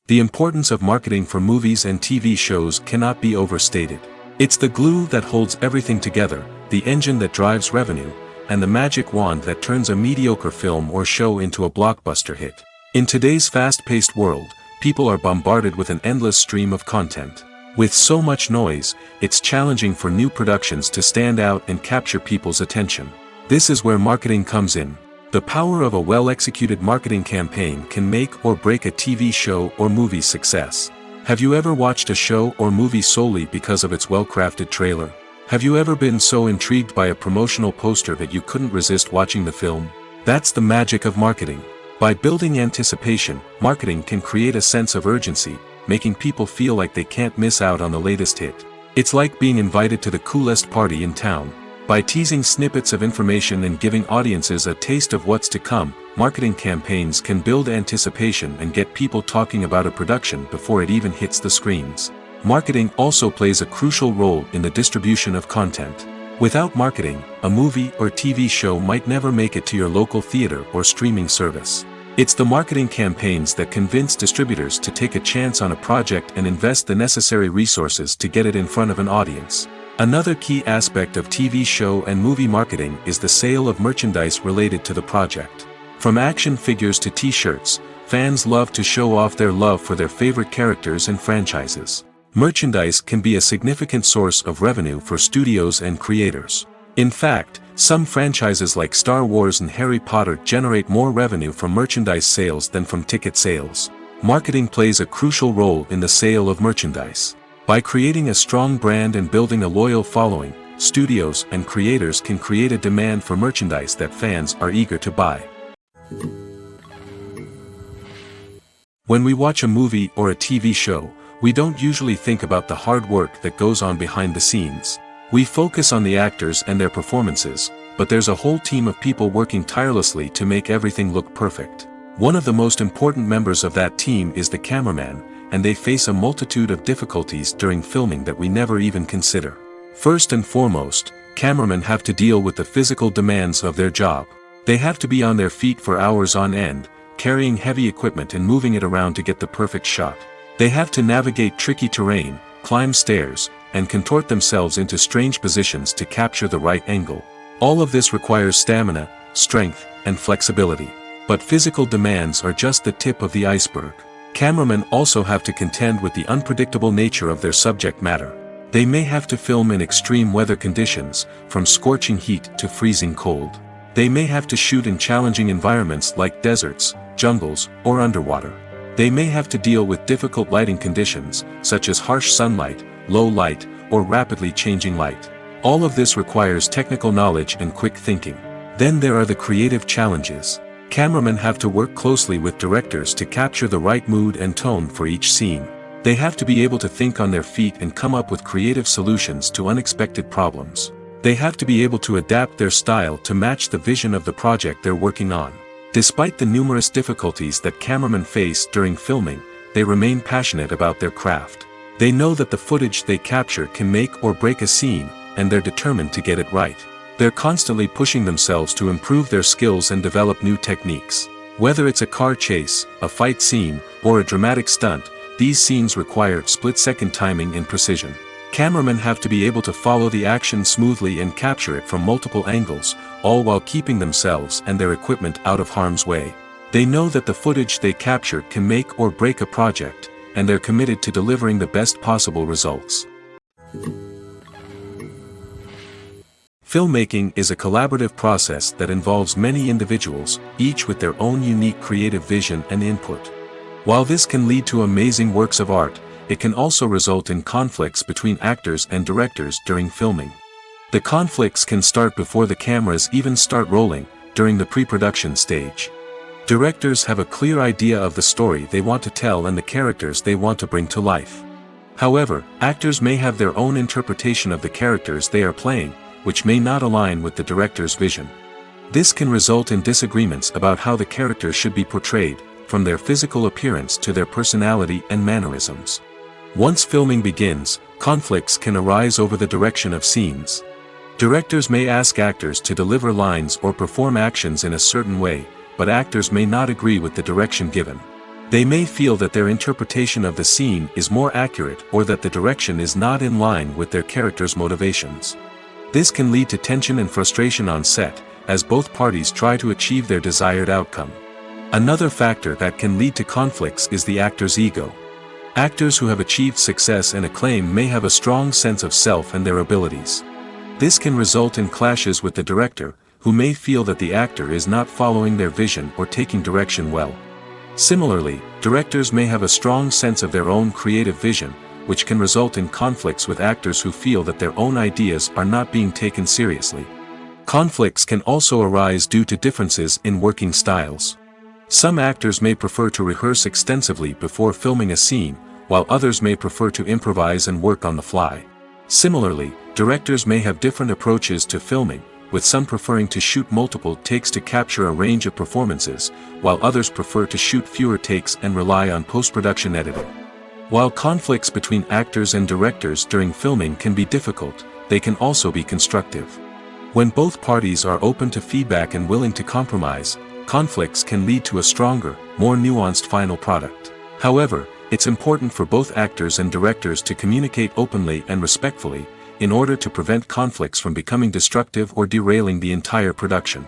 The importance of marketing for movies and TV shows cannot be overstated. It's the glue that holds everything together, the engine that drives revenue, and the magic wand that turns a mediocre film or show into a blockbuster hit. In today's fast-paced world, people are bombarded with an endless stream of content. With so much noise, it's challenging for new productions to stand out and capture people's attention. This is where marketing comes in. The power of a well-executed marketing campaign can make or break a TV show or movie's success. Have you ever watched a show or movie solely because of its well-crafted trailer? Have you ever been so intrigued by a promotional poster that you couldn't resist watching the film? That's the magic of marketing. By building anticipation, marketing can create a sense of urgency, making people feel like they can't miss out on the latest hit. It's like being invited to the coolest party in town. By teasing snippets of information and giving audiences a taste of what's to come, marketing campaigns can build anticipation and get people talking about a production before it even hits the screens. Marketing also plays a crucial role in the distribution of content. Without marketing, a movie or TV show might never make it to your local theater or streaming service. It's the marketing campaigns that convince distributors to take a chance on a project and invest the necessary resources to get it in front of an audience. Another key aspect of TV show and movie marketing is the sale of merchandise related to the project. From action figures to t-shirts, fans love to show off their love for their favorite characters and franchises. Merchandise can be a significant source of revenue for studios and creators. In fact, some franchises like Star Wars and Harry Potter generate more revenue from merchandise sales than from ticket sales. Marketing plays a crucial role in the sale of merchandise. By creating a strong brand and building a loyal following, studios and creators can create a demand for merchandise that fans are eager to buy. When we watch a movie or a TV show, we don't usually think about the hard work that goes on behind the scenes. We focus on the actors and their performances, but there's a whole team of people working tirelessly to make everything look perfect. One of the most important members of that team is the cameraman, and they face a multitude of difficulties during filming that we never even consider. First and foremost, cameramen have to deal with the physical demands of their job. They have to be on their feet for hours on end, carrying heavy equipment and moving it around to get the perfect shot. They have to navigate tricky terrain, climb stairs, and contort themselves into strange positions to capture the right angle. All of this requires stamina, strength, and flexibility. But physical demands are just the tip of the iceberg. Cameramen also have to contend with the unpredictable nature of their subject matter. They may have to film in extreme weather conditions, from scorching heat to freezing cold. They may have to shoot in challenging environments like deserts, jungles, or underwater. They may have to deal with difficult lighting conditions, such as harsh sunlight, low light, or rapidly changing light. All of this requires technical knowledge and quick thinking. Then there are the creative challenges. Cameramen have to work closely with directors to capture the right mood and tone for each scene. They have to be able to think on their feet and come up with creative solutions to unexpected problems. They have to be able to adapt their style to match the vision of the project they're working on. Despite the numerous difficulties that cameramen face during filming, they remain passionate about their craft. They know that the footage they capture can make or break a scene, and they're determined to get it right. They're constantly pushing themselves to improve their skills and develop new techniques. Whether it's a car chase, a fight scene, or a dramatic stunt, these scenes require split-second timing and precision. Cameramen have to be able to follow the action smoothly and capture it from multiple angles, all while keeping themselves and their equipment out of harm's way. They know that the footage they capture can make or break a project, and they're committed to delivering the best possible results. Filmmaking is a collaborative process that involves many individuals, each with their own unique creative vision and input. While this can lead to amazing works of art, it can also result in conflicts between actors and directors during filming. The conflicts can start before the cameras even start rolling, during the pre-production stage. Directors have a clear idea of the story they want to tell and the characters they want to bring to life. However, actors may have their own interpretation of the characters they are playing, which may not align with the director's vision. This can result in disagreements about how the characters should be portrayed, from their physical appearance to their personality and mannerisms. Once filming begins, conflicts can arise over the direction of scenes. Directors may ask actors to deliver lines or perform actions in a certain way, but actors may not agree with the direction given. They may feel that their interpretation of the scene is more accurate or that the direction is not in line with their character's motivations. This can lead to tension and frustration on set, as both parties try to achieve their desired outcome. Another factor that can lead to conflicts is the actor's ego. Actors who have achieved success and acclaim may have a strong sense of self and their abilities. This can result in clashes with the director, who may feel that the actor is not following their vision or taking direction well. Similarly, directors may have a strong sense of their own creative vision, which can result in conflicts with actors who feel that their own ideas are not being taken seriously. Conflicts can also arise due to differences in working styles. Some actors may prefer to rehearse extensively before filming a scene, while others may prefer to improvise and work on the fly. Similarly, directors may have different approaches to filming, with some preferring to shoot multiple takes to capture a range of performances, while others prefer to shoot fewer takes and rely on post-production editing. While conflicts between actors and directors during filming can be difficult, they can also be constructive. When both parties are open to feedback and willing to compromise, conflicts can lead to a stronger, more nuanced final product. However, it's important for both actors and directors to communicate openly and respectfully, in order to prevent conflicts from becoming destructive or derailing the entire production.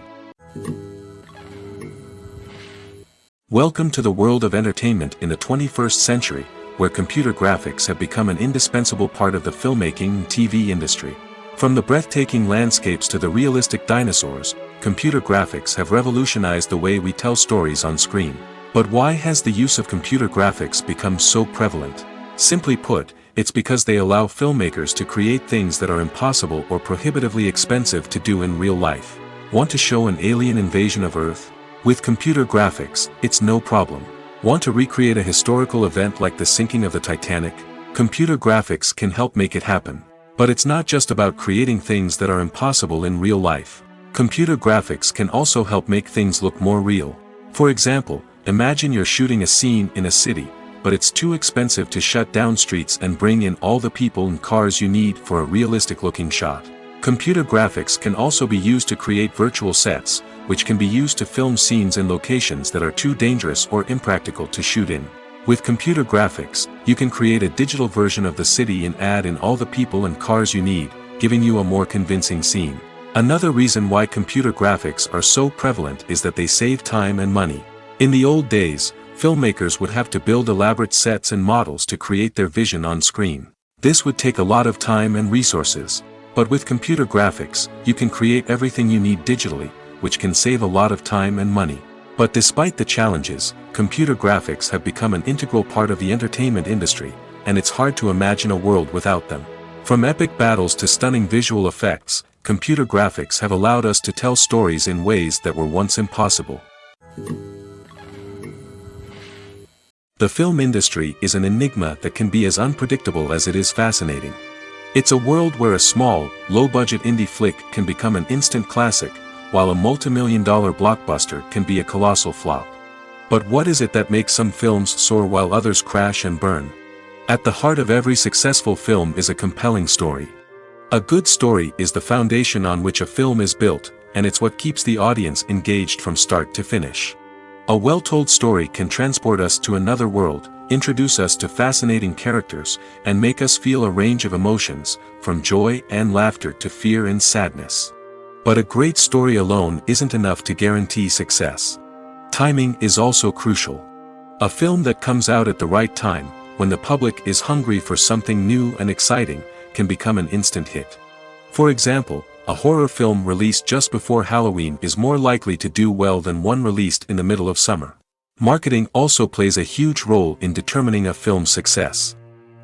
Welcome to the world of entertainment in the 21st century, where computer graphics have become an indispensable part of the filmmaking and TV industry. From the breathtaking landscapes to the realistic dinosaurs, computer graphics have revolutionized the way we tell stories on screen. But why has the use of computer graphics become so prevalent? Simply put, it's because they allow filmmakers to create things that are impossible or prohibitively expensive to do in real life. Want to show an alien invasion of Earth? With computer graphics, it's no problem. Want to recreate a historical event like the sinking of the Titanic? Computer graphics can help make it happen. But it's not just about creating things that are impossible in real life. Computer graphics can also help make things look more real. For example, imagine you're shooting a scene in a city, but it's too expensive to shut down streets and bring in all the people and cars you need for a realistic-looking shot. Computer graphics can also be used to create virtual sets, which can be used to film scenes in locations that are too dangerous or impractical to shoot in. With computer graphics, you can create a digital version of the city and add in all the people and cars you need, giving you a more convincing scene. Another reason why computer graphics are so prevalent is that they save time and money. In the old days, filmmakers would have to build elaborate sets and models to create their vision on screen. This would take a lot of time and resources. But with computer graphics, you can create everything you need digitally, which can save a lot of time and money. But despite the challenges, computer graphics have become an integral part of the entertainment industry, and it's hard to imagine a world without them. From epic battles to stunning visual effects, computer graphics have allowed us to tell stories in ways that were once impossible. The film industry is an enigma that can be as unpredictable as it is fascinating. It's a world where a small, low-budget indie flick can become an instant classic, while a multi-million-dollar blockbuster can be a colossal flop. But what is it that makes some films soar while others crash and burn? At the heart of every successful film is a compelling story. A good story is the foundation on which a film is built, and it's what keeps the audience engaged from start to finish. A well-told story can transport us to another world, introduce us to fascinating characters, and make us feel a range of emotions, from joy and laughter to fear and sadness. But a great story alone isn't enough to guarantee success. Timing is also crucial. A film that comes out at the right time, when the public is hungry for something new and exciting, can become an instant hit. For example, a horror film released just before Halloween is more likely to do well than one released in the middle of summer. Marketing also plays a huge role in determining a film's success.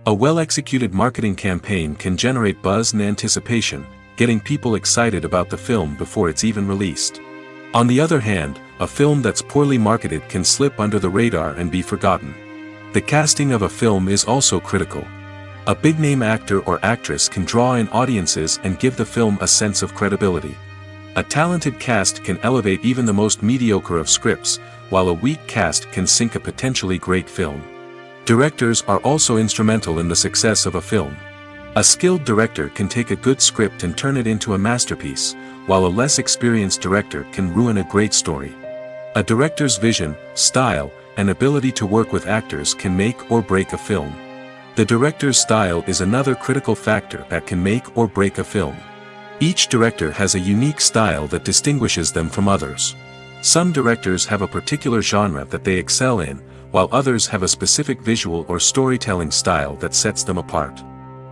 A well-executed marketing campaign can generate buzz and anticipation, getting people excited about the film before it's even released. On the other hand, a film that's poorly marketed can slip under the radar and be forgotten. The casting of a film is also critical. A big-name actor or actress can draw in audiences and give the film a sense of credibility. A talented cast can elevate even the most mediocre of scripts, while a weak cast can sink a potentially great film. Directors are also instrumental in the success of a film. A skilled director can take a good script and turn it into a masterpiece, while a less experienced director can ruin a great story. A director's vision, style, and ability to work with actors can make or break a film. The director's style is another critical factor that can make or break a film. Each director has a unique style that distinguishes them from others. Some directors have a particular genre that they excel in, while others have a specific visual or storytelling style that sets them apart.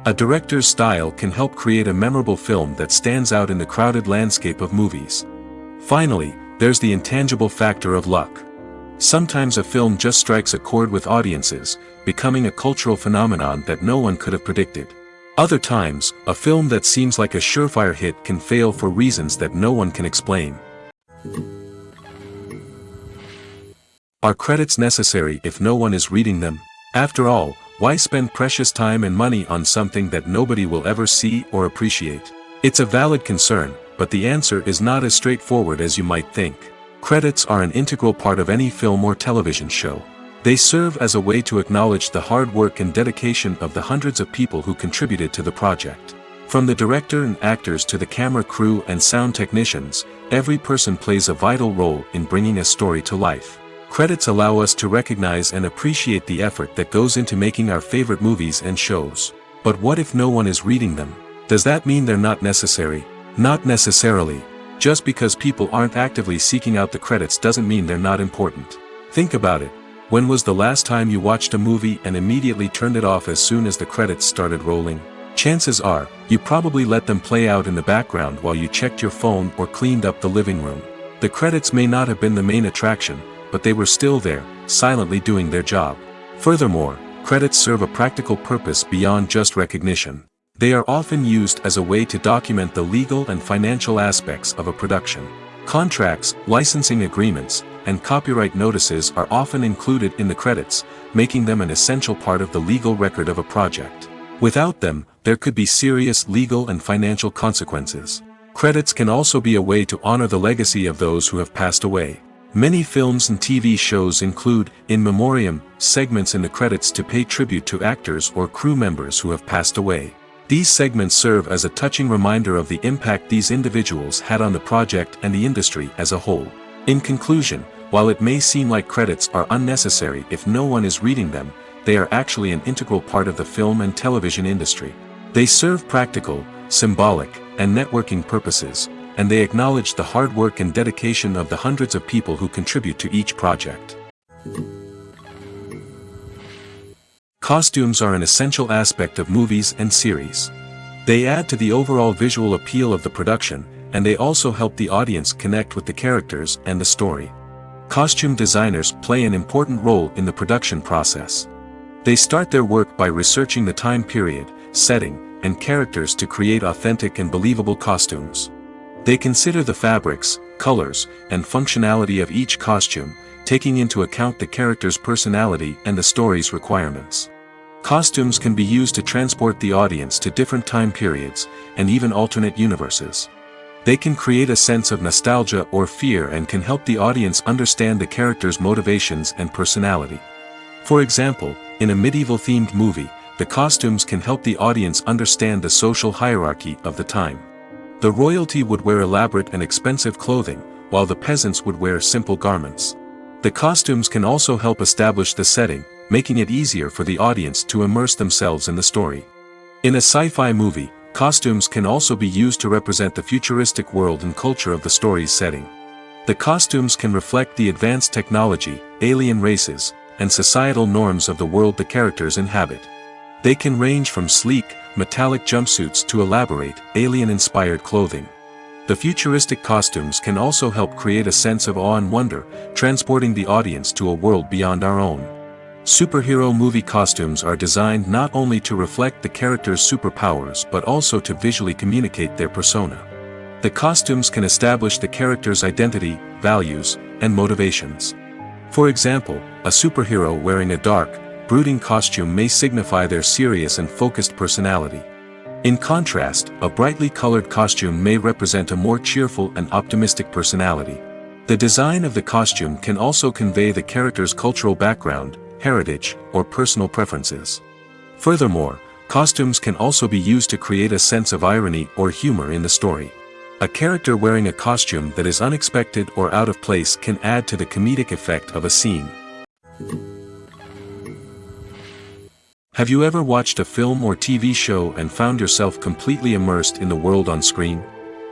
A director's style can help create a memorable film that stands out in the crowded landscape of movies. Finally, there's the intangible factor of luck. Sometimes a film just strikes a chord with audiences, becoming a cultural phenomenon that no one could have predicted. Other times, a film that seems like a surefire hit can fail for reasons that no one can explain. Are credits necessary if no one is reading them? After all, why spend precious time and money on something that nobody will ever see or appreciate? It's a valid concern, but the answer is not as straightforward as you might think. Credits are an integral part of any film or television show. They serve as a way to acknowledge the hard work and dedication of the hundreds of people who contributed to the project. From the director and actors to the camera crew and sound technicians, every person plays a vital role in bringing a story to life. Credits allow us to recognize and appreciate the effort that goes into making our favorite movies and shows. But what if no one is reading them? Does that mean they're not necessary? Not necessarily. Just because people aren't actively seeking out the credits doesn't mean they're not important. Think about it. When was the last time you watched a movie and immediately turned it off as soon as the credits started rolling? Chances are, you probably let them play out in the background while you checked your phone or cleaned up the living room. The credits may not have been the main attraction, but they were still there, silently doing their job. Furthermore, credits serve a practical purpose beyond just recognition. They are often used as a way to document the legal and financial aspects of a production. Contracts, licensing agreements, and copyright notices are often included in the credits, making them an essential part of the legal record of a project. Without them, there could be serious legal and financial consequences. Credits can also be a way to honor the legacy of those who have passed away. Many films and TV shows include, in memoriam, segments in the credits to pay tribute to actors or crew members who have passed away. These segments serve as a touching reminder of the impact these individuals had on the project and the industry as a whole. In conclusion, while it may seem like credits are unnecessary if no one is reading them, they are actually an integral part of the film and television industry. They serve practical, symbolic, and networking purposes, and they acknowledge the hard work and dedication of the hundreds of people who contribute to each project. Costumes are an essential aspect of movies and series. They add to the overall visual appeal of the production, and they also help the audience connect with the characters and the story. Costume designers play an important role in the production process. They start their work by researching the time period, setting, and characters to create authentic and believable costumes. They consider the fabrics, colors, and functionality of each costume, taking into account the character's personality and the story's requirements. Costumes can be used to transport the audience to different time periods, and even alternate universes. They can create a sense of nostalgia or fear and can help the audience understand the character's motivations and personality. For example, in a medieval-themed movie, the costumes can help the audience understand the social hierarchy of the time. The royalty would wear elaborate and expensive clothing, while the peasants would wear simple garments. The costumes can also help establish the setting, making it easier for the audience to immerse themselves in the story. In a sci-fi movie, costumes can also be used to represent the futuristic world and culture of the story's setting. The costumes can reflect the advanced technology, alien races, and societal norms of the world the characters inhabit. They can range from sleek, metallic jumpsuits to elaborate, alien-inspired clothing. The futuristic costumes can also help create a sense of awe and wonder, transporting the audience to a world beyond our own. Superhero movie costumes are designed not only to reflect the character's superpowers but also to visually communicate their persona. The costumes can establish the character's identity, values, and motivations. For example, a superhero wearing a dark, brooding costume may signify their serious and focused personality. In contrast, a brightly colored costume may represent a more cheerful and optimistic personality. The design of the costume can also convey the character's cultural background, heritage, or personal preferences. Furthermore, costumes can also be used to create a sense of irony or humor in the story. A character wearing a costume that is unexpected or out of place can add to the comedic effect of a scene. Have you ever watched a film or TV show and found yourself completely immersed in the world on screen?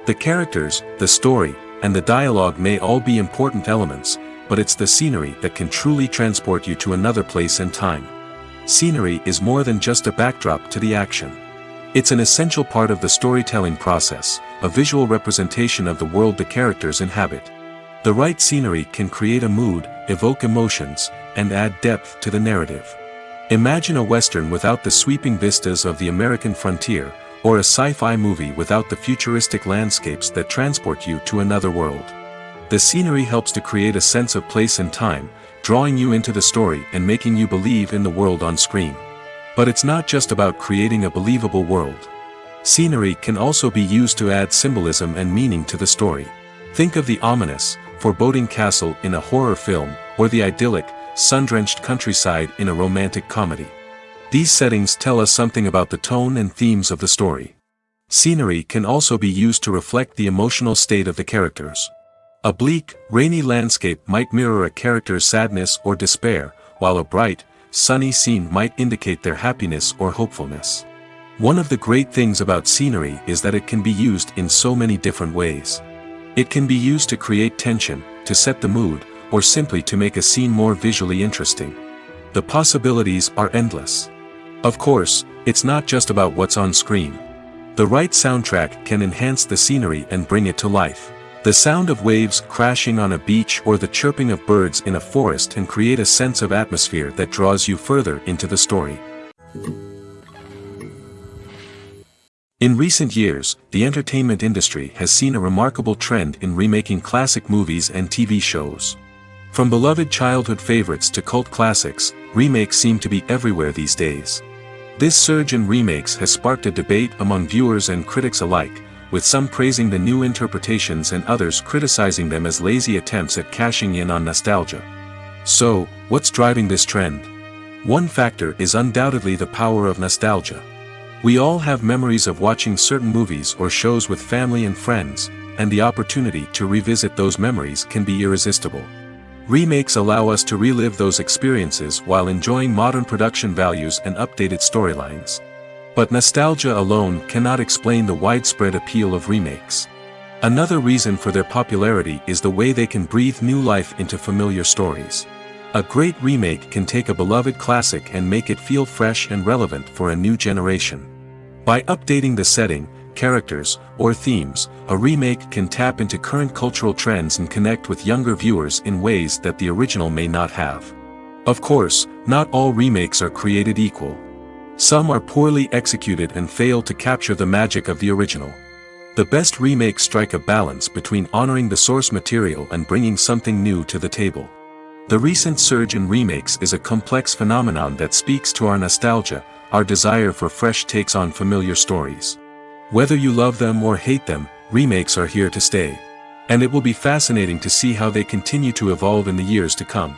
The characters, the story, and the dialogue may all be important elements, but it's the scenery that can truly transport you to another place and time. Scenery is more than just a backdrop to the action. It's an essential part of the storytelling process, a visual representation of the world the characters inhabit. The right scenery can create a mood, evoke emotions, and add depth to the narrative. Imagine a Western without the sweeping vistas of the American frontier, or a sci-fi movie without the futuristic landscapes that transport you to another world. The scenery helps to create a sense of place and time, drawing you into the story and making you believe in the world on screen. But it's not just about creating a believable world. Scenery can also be used to add symbolism and meaning to the story. Think of the ominous, foreboding castle in a horror film, or the idyllic, sun-drenched countryside in a romantic comedy. These settings tell us something about the tone and themes of the story. Scenery can also be used to reflect the emotional state of the characters. A bleak, rainy landscape might mirror a character's sadness or despair, while a bright, sunny scene might indicate their happiness or hopefulness. One of the great things about scenery is that it can be used in so many different ways. It can be used to create tension, to set the mood, or simply to make a scene more visually interesting. The possibilities are endless. Of course, it's not just about what's on screen. The right soundtrack can enhance the scenery and bring it to life. The sound of waves crashing on a beach or the chirping of birds in a forest can create a sense of atmosphere that draws you further into the story. In recent years, the entertainment industry has seen a remarkable trend in remaking classic movies and TV shows. From beloved childhood favorites to cult classics, remakes seem to be everywhere these days. This surge in remakes has sparked a debate among viewers and critics alike, with some praising the new interpretations and others criticizing them as lazy attempts at cashing in on nostalgia. So, what's driving this trend? One factor is undoubtedly the power of nostalgia. We all have memories of watching certain movies or shows with family and friends, and the opportunity to revisit those memories can be irresistible. Remakes allow us to relive those experiences while enjoying modern production values and updated storylines. But nostalgia alone cannot explain the widespread appeal of remakes. Another reason for their popularity is the way they can breathe new life into familiar stories. A great remake can take a beloved classic and make it feel fresh and relevant for a new generation. By updating the setting, characters, or themes, a remake can tap into current cultural trends and connect with younger viewers in ways that the original may not have. Of course, not all remakes are created equal. Some are poorly executed and fail to capture the magic of the original. The best remakes strike a balance between honoring the source material and bringing something new to the table. The recent surge in remakes is a complex phenomenon that speaks to our nostalgia, our desire for fresh takes on familiar stories. Whether you love them or hate them, remakes are here to stay. And it will be fascinating to see how they continue to evolve in the years to come.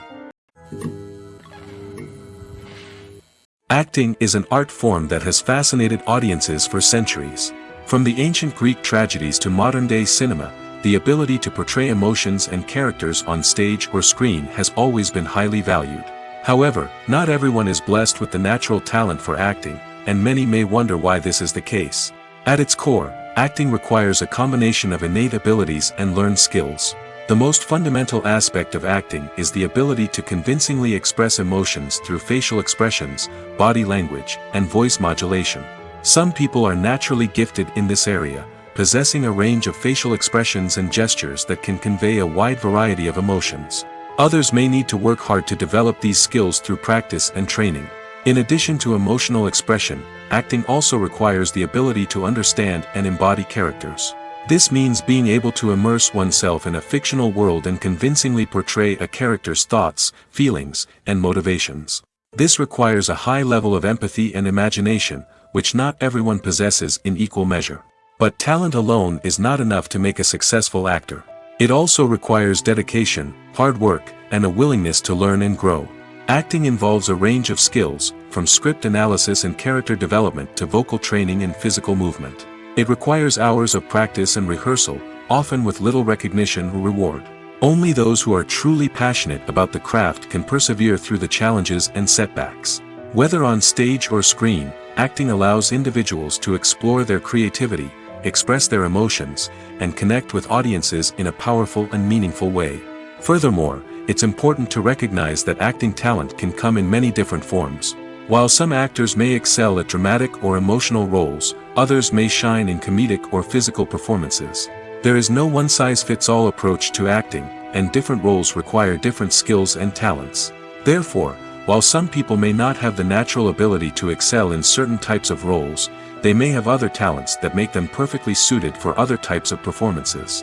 Acting is an art form that has fascinated audiences for centuries. From the ancient Greek tragedies to modern-day cinema, the ability to portray emotions and characters on stage or screen has always been highly valued. However, not everyone is blessed with the natural talent for acting, and many may wonder why this is the case. At its core, acting requires a combination of innate abilities and learned skills. The most fundamental aspect of acting is the ability to convincingly express emotions through facial expressions, body language, and voice modulation. Some people are naturally gifted in this area, possessing a range of facial expressions and gestures that can convey a wide variety of emotions. Others may need to work hard to develop these skills through practice and training. In addition to emotional expression, acting also requires the ability to understand and embody characters. This means being able to immerse oneself in a fictional world and convincingly portray a character's thoughts, feelings, and motivations. This requires a high level of empathy and imagination, which not everyone possesses in equal measure. But talent alone is not enough to make a successful actor. It also requires dedication, hard work, and a willingness to learn and grow. Acting involves a range of skills, from script analysis and character development to vocal training and physical movement. It requires hours of practice and rehearsal, often with little recognition or reward. Only those who are truly passionate about the craft can persevere through the challenges and setbacks. Whether on stage or screen, acting allows individuals to explore their creativity, express their emotions, and connect with audiences in a powerful and meaningful way. Furthermore, it's important to recognize that acting talent can come in many different forms. While some actors may excel at dramatic or emotional roles, others may shine in comedic or physical performances. There is no one-size-fits-all approach to acting, and different roles require different skills and talents. Therefore, while some people may not have the natural ability to excel in certain types of roles, they may have other talents that make them perfectly suited for other types of performances.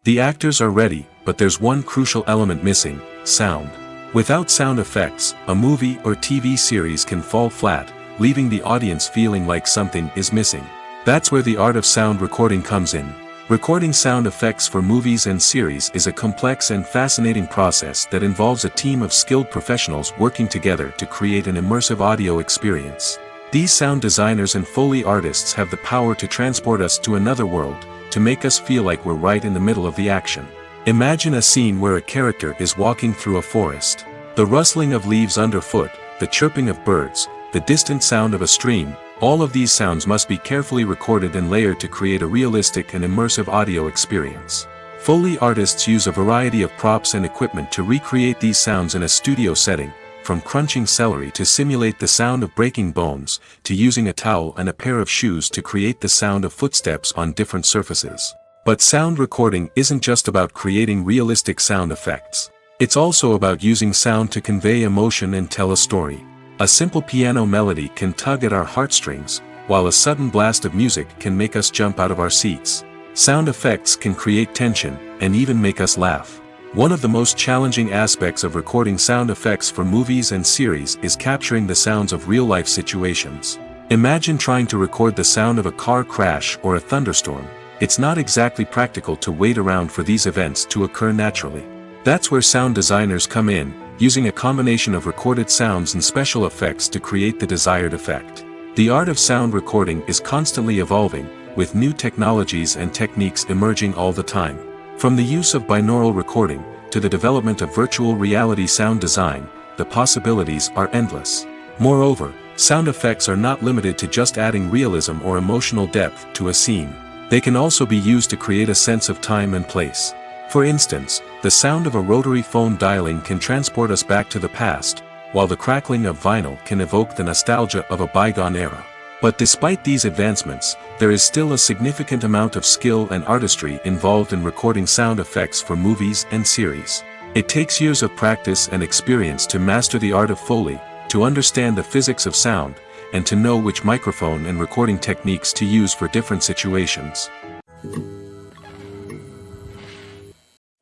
The actors are ready, but there's one crucial element missing: sound. Without sound effects, a movie or TV series can fall flat, leaving the audience feeling like something is missing. That's where the art of sound recording comes in. Recording sound effects for movies and series is a complex and fascinating process that involves a team of skilled professionals working together to create an immersive audio experience. These sound designers and Foley artists have the power to transport us to another world, to make us feel like we're right in the middle of the action. Imagine a scene where a character is walking through a forest. The rustling of leaves underfoot, the chirping of birds, the distant sound of a stream, all of these sounds must be carefully recorded and layered to create a realistic and immersive audio experience. Foley artists use a variety of props and equipment to recreate these sounds in a studio setting, from crunching celery to simulate the sound of breaking bones, to using a towel and a pair of shoes to create the sound of footsteps on different surfaces. But sound recording isn't just about creating realistic sound effects. It's also about using sound to convey emotion and tell a story. A simple piano melody can tug at our heartstrings, while a sudden blast of music can make us jump out of our seats. Sound effects can create tension, and even make us laugh. One of the most challenging aspects of recording sound effects for movies and series is capturing the sounds of real-life situations. Imagine trying to record the sound of a car crash or a thunderstorm. It's not exactly practical to wait around for these events to occur naturally. That's where sound designers come in, using a combination of recorded sounds and special effects to create the desired effect. The art of sound recording is constantly evolving, with new technologies and techniques emerging all the time. From the use of binaural recording, to the development of virtual reality sound design, the possibilities are endless. Moreover, sound effects are not limited to just adding realism or emotional depth to a scene. They can also be used to create a sense of time and place. For instance, the sound of a rotary phone dialing can transport us back to the past, while the crackling of vinyl can evoke the nostalgia of a bygone era. But despite these advancements, there is still a significant amount of skill and artistry involved in recording sound effects for movies and series. It takes years of practice and experience to master the art of Foley, to understand the physics of sound, and to know which microphone and recording techniques to use for different situations.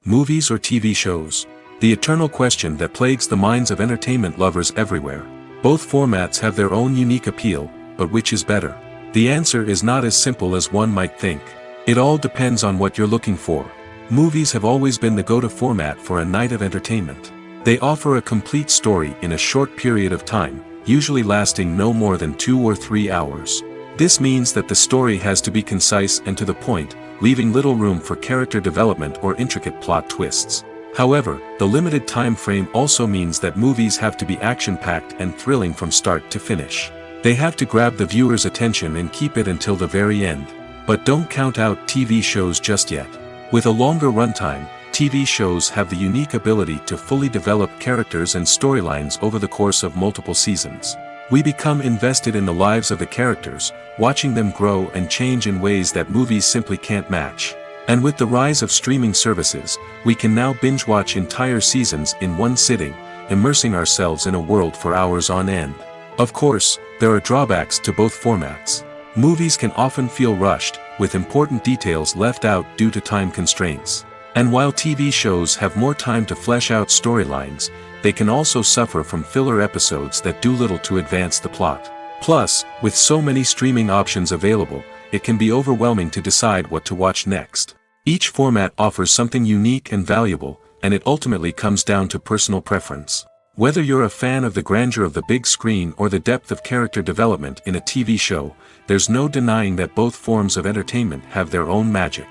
Movies or TV shows? The eternal question that plagues the minds of entertainment lovers everywhere. Both formats have their own unique appeal, but which is better? The answer is not as simple as one might think. It all depends on what you're looking for. Movies have always been the go-to format for a night of entertainment. They offer a complete story in a short period of time, usually lasting no more than 2 or 3 hours. This means that the story has to be concise and to the point, leaving little room for character development or intricate plot twists. However, the limited time frame also means that movies have to be action-packed and thrilling from start to finish. They have to grab the viewer's attention and keep it until the very end. But don't count out TV shows just yet. With a longer runtime, TV shows have the unique ability to fully develop characters and storylines over the course of multiple seasons. We become invested in the lives of the characters, watching them grow and change in ways that movies simply can't match. And with the rise of streaming services, we can now binge-watch entire seasons in one sitting, immersing ourselves in a world for hours on end. Of course, there are drawbacks to both formats. Movies can often feel rushed, with important details left out due to time constraints. And while TV shows have more time to flesh out storylines, they can also suffer from filler episodes that do little to advance the plot. Plus, with so many streaming options available, it can be overwhelming to decide what to watch next. Each format offers something unique and valuable, and it ultimately comes down to personal preference. Whether you're a fan of the grandeur of the big screen or the depth of character development in a TV show, there's no denying that both forms of entertainment have their own magic.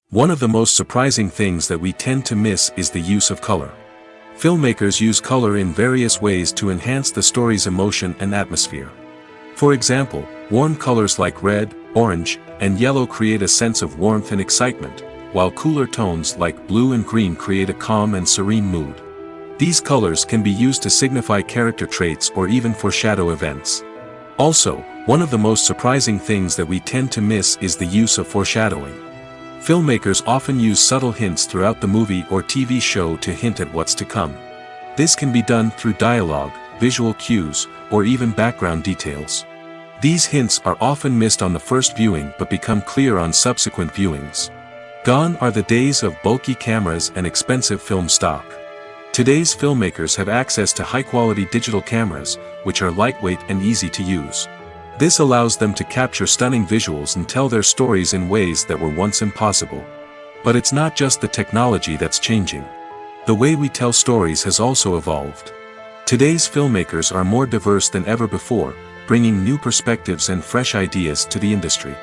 One of the most surprising things that we tend to miss is the use of color. Filmmakers use color in various ways to enhance the story's emotion and atmosphere. For example, warm colors like red, orange, and yellow create a sense of warmth and excitement, while cooler tones like blue and green create a calm and serene mood. These colors can be used to signify character traits or even foreshadow events. Also, one of the most surprising things that we tend to miss is the use of foreshadowing. Filmmakers often use subtle hints throughout the movie or TV show to hint at what's to come. This can be done through dialogue, visual cues, or even background details. These hints are often missed on the first viewing but become clear on subsequent viewings. Gone are the days of bulky cameras and expensive film stock. Today's filmmakers have access to high-quality digital cameras, which are lightweight and easy to use. This allows them to capture stunning visuals and tell their stories in ways that were once impossible. But it's not just the technology that's changing. The way we tell stories has also evolved. Today's filmmakers are more diverse than ever before, bringing new perspectives and fresh ideas to the industry.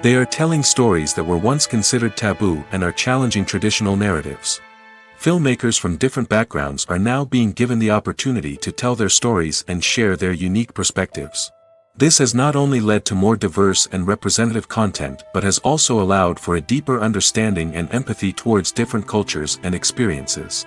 They are telling stories that were once considered taboo and are challenging traditional narratives. Filmmakers from different backgrounds are now being given the opportunity to tell their stories and share their unique perspectives. This has not only led to more diverse and representative content but has also allowed for a deeper understanding and empathy towards different cultures and experiences.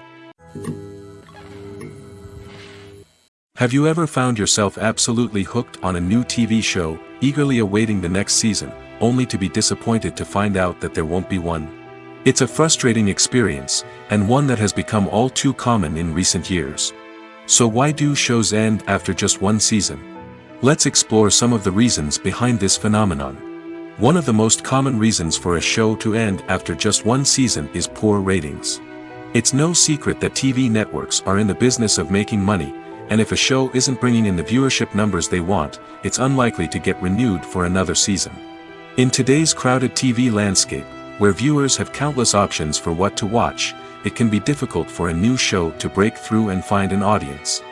Have you ever found yourself absolutely hooked on a new TV show, eagerly awaiting the next season, only to be disappointed to find out that there won't be one? It's a frustrating experience, and one that has become all too common in recent years. So why do shows end after just one season? Let's explore some of the reasons behind this phenomenon. One of the most common reasons for a show to end after just one season is poor ratings. It's no secret that TV networks are in the business of making money, and if a show isn't bringing in the viewership numbers they want, it's unlikely to get renewed for another season. In today's crowded TV landscape, where viewers have countless options for what to watch, it can be difficult for a new show to break through and find an audience.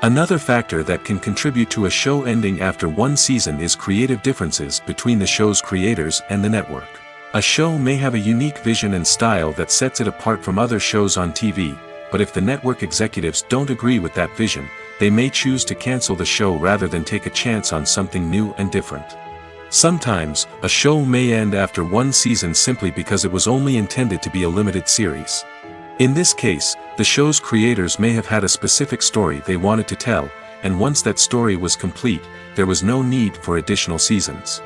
Another factor that can contribute to a show ending after one season is creative differences between the show's creators and the network. A show may have a unique vision and style that sets it apart from other shows on TV, but if the network executives don't agree with that vision, they may choose to cancel the show rather than take a chance on something new and different. Sometimes, a show may end after one season simply because it was only intended to be a limited series. In this case, the show's creators may have had a specific story they wanted to tell, and once that story was complete, there was no need for additional seasons.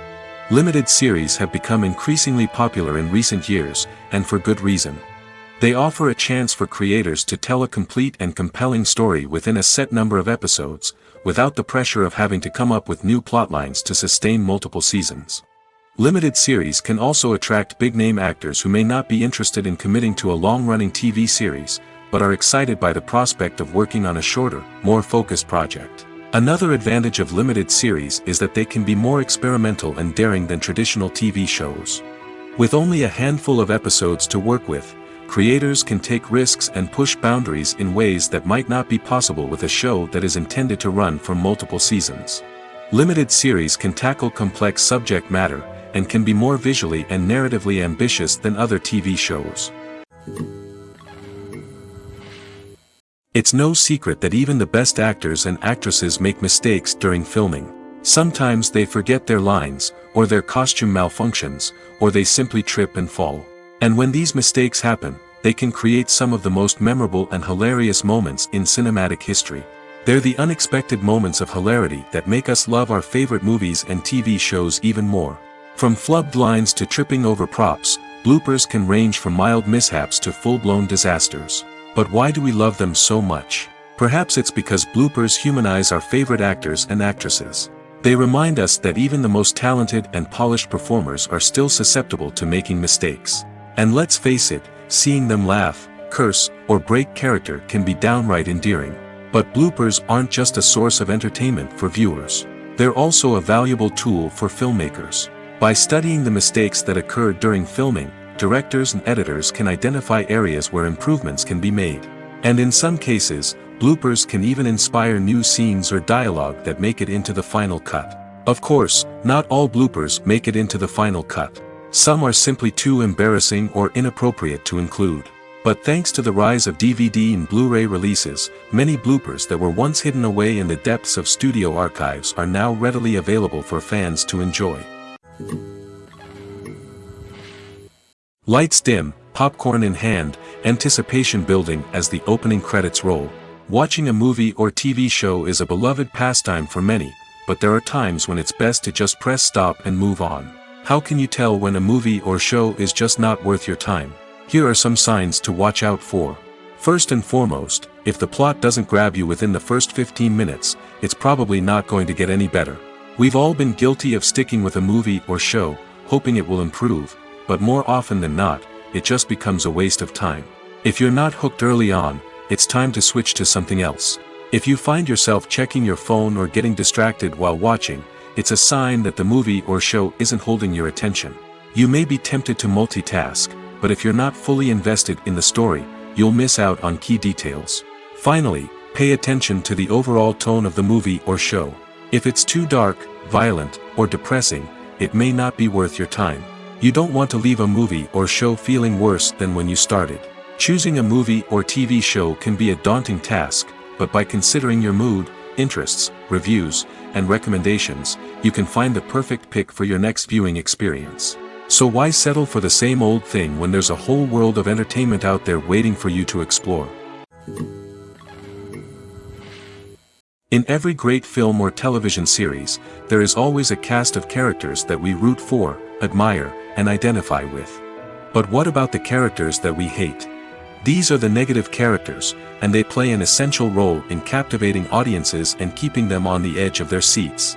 Limited series have become increasingly popular in recent years, and for good reason. They offer a chance for creators to tell a complete and compelling story within a set number of episodes, without the pressure of having to come up with new plotlines to sustain multiple seasons. Limited series can also attract big-name actors who may not be interested in committing to a long-running TV series, but are excited by the prospect of working on a shorter, more focused project. Another advantage of limited series is that they can be more experimental and daring than traditional TV shows. With only a handful of episodes to work with, creators can take risks and push boundaries in ways that might not be possible with a show that is intended to run for multiple seasons. Limited series can tackle complex subject matter, and can be more visually and narratively ambitious than other TV shows. It's no secret that even the best actors and actresses make mistakes during filming. Sometimes they forget their lines, or their costume malfunctions, or they simply trip and fall. And when these mistakes happen, they can create some of the most memorable and hilarious moments in cinematic history. They're the unexpected moments of hilarity that make us love our favorite movies and TV shows even more. From flubbed lines to tripping over props, bloopers can range from mild mishaps to full-blown disasters. But why do we love them so much? Perhaps it's because bloopers humanize our favorite actors and actresses. They remind us that even the most talented and polished performers are still susceptible to making mistakes. And let's face it, seeing them laugh, curse, or break character can be downright endearing. But bloopers aren't just a source of entertainment for viewers. They're also a valuable tool for filmmakers. By studying the mistakes that occurred during filming, directors and editors can identify areas where improvements can be made. And in some cases, bloopers can even inspire new scenes or dialogue that make it into the final cut. Of course, not all bloopers make it into the final cut. Some are simply too embarrassing or inappropriate to include. But thanks to the rise of DVD and Blu-ray releases, many bloopers that were once hidden away in the depths of studio archives are now readily available for fans to enjoy. Lights dim, popcorn in hand, anticipation building as the opening credits roll. Watching a movie or TV show is a beloved pastime for many, but there are times when it's best to just press stop and move on. How can you tell when a movie or show is just not worth your time? Here are some signs to watch out for. First and foremost, if the plot doesn't grab you within the first 15 minutes, it's probably not going to get any better. We've all been guilty of sticking with a movie or show, hoping it will improve, but more often than not, it just becomes a waste of time. If you're not hooked early on, it's time to switch to something else. If you find yourself checking your phone or getting distracted while watching, it's a sign that the movie or show isn't holding your attention. You may be tempted to multitask, but if you're not fully invested in the story, you'll miss out on key details. Finally, pay attention to the overall tone of the movie or show. If it's too dark, violent, or depressing, it may not be worth your time. You don't want to leave a movie or show feeling worse than when you started. Choosing a movie or TV show can be a daunting task, but by considering your mood, interests, reviews, and recommendations, you can find the perfect pick for your next viewing experience. So why settle for the same old thing when there's a whole world of entertainment out there waiting for you to explore? In every great film or television series, there is always a cast of characters that we root for, admire, and identify with. But what about the characters that we hate? These are the negative characters, and they play an essential role in captivating audiences and keeping them on the edge of their seats.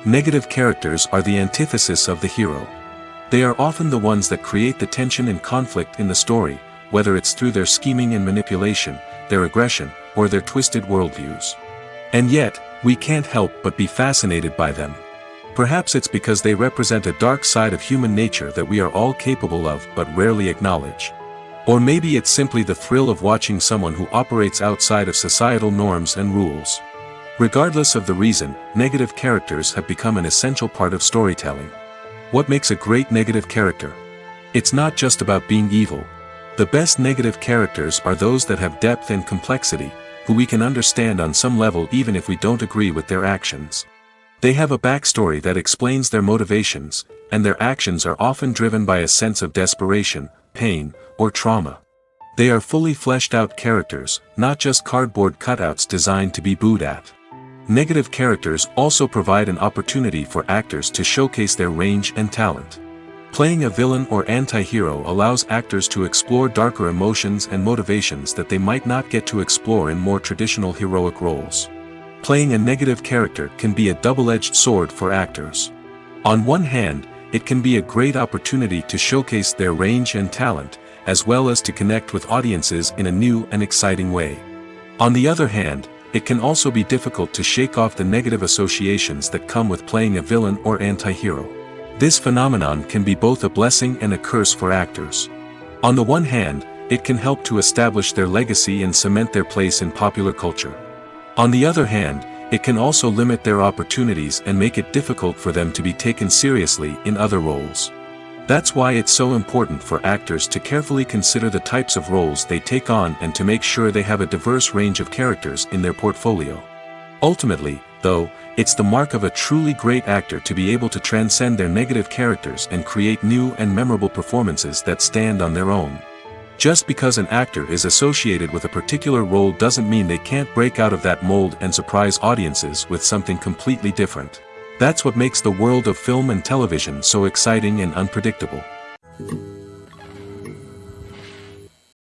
Negative characters are the antithesis of the hero. They are often the ones that create the tension and conflict in the story, whether it's through their scheming and manipulation, their aggression, or their twisted worldviews. And yet, we can't help but be fascinated by them. Perhaps it's because they represent a dark side of human nature that we are all capable of but rarely acknowledge. Or maybe it's simply the thrill of watching someone who operates outside of societal norms and rules. Regardless of the reason, negative characters have become an essential part of storytelling. What makes a great negative character? It's not just about being evil. The best negative characters are those that have depth and complexity, who we can understand on some level even if we don't agree with their actions. They have a backstory that explains their motivations, and their actions are often driven by a sense of desperation, pain, or trauma. They are fully fleshed out characters, not just cardboard cutouts designed to be booed at. Negative characters also provide an opportunity for actors to showcase their range and talent. Playing a villain or anti-hero allows actors to explore darker emotions and motivations that they might not get to explore in more traditional heroic roles. Playing a negative character can be a double-edged sword for actors. On one hand, it can be a great opportunity to showcase their range and talent, as well as to connect with audiences in a new and exciting way. On the other hand, it can also be difficult to shake off the negative associations that come with playing a villain or anti-hero. This phenomenon can be both a blessing and a curse for actors. On the one hand, it can help to establish their legacy and cement their place in popular culture. On the other hand, it can also limit their opportunities and make it difficult for them to be taken seriously in other roles. That's why it's so important for actors to carefully consider the types of roles they take on and to make sure they have a diverse range of characters in their portfolio. Ultimately, though, it's the mark of a truly great actor to be able to transcend their negative characters and create new and memorable performances that stand on their own. Just because an actor is associated with a particular role doesn't mean they can't break out of that mold and surprise audiences with something completely different. That's what makes the world of film and television so exciting and unpredictable.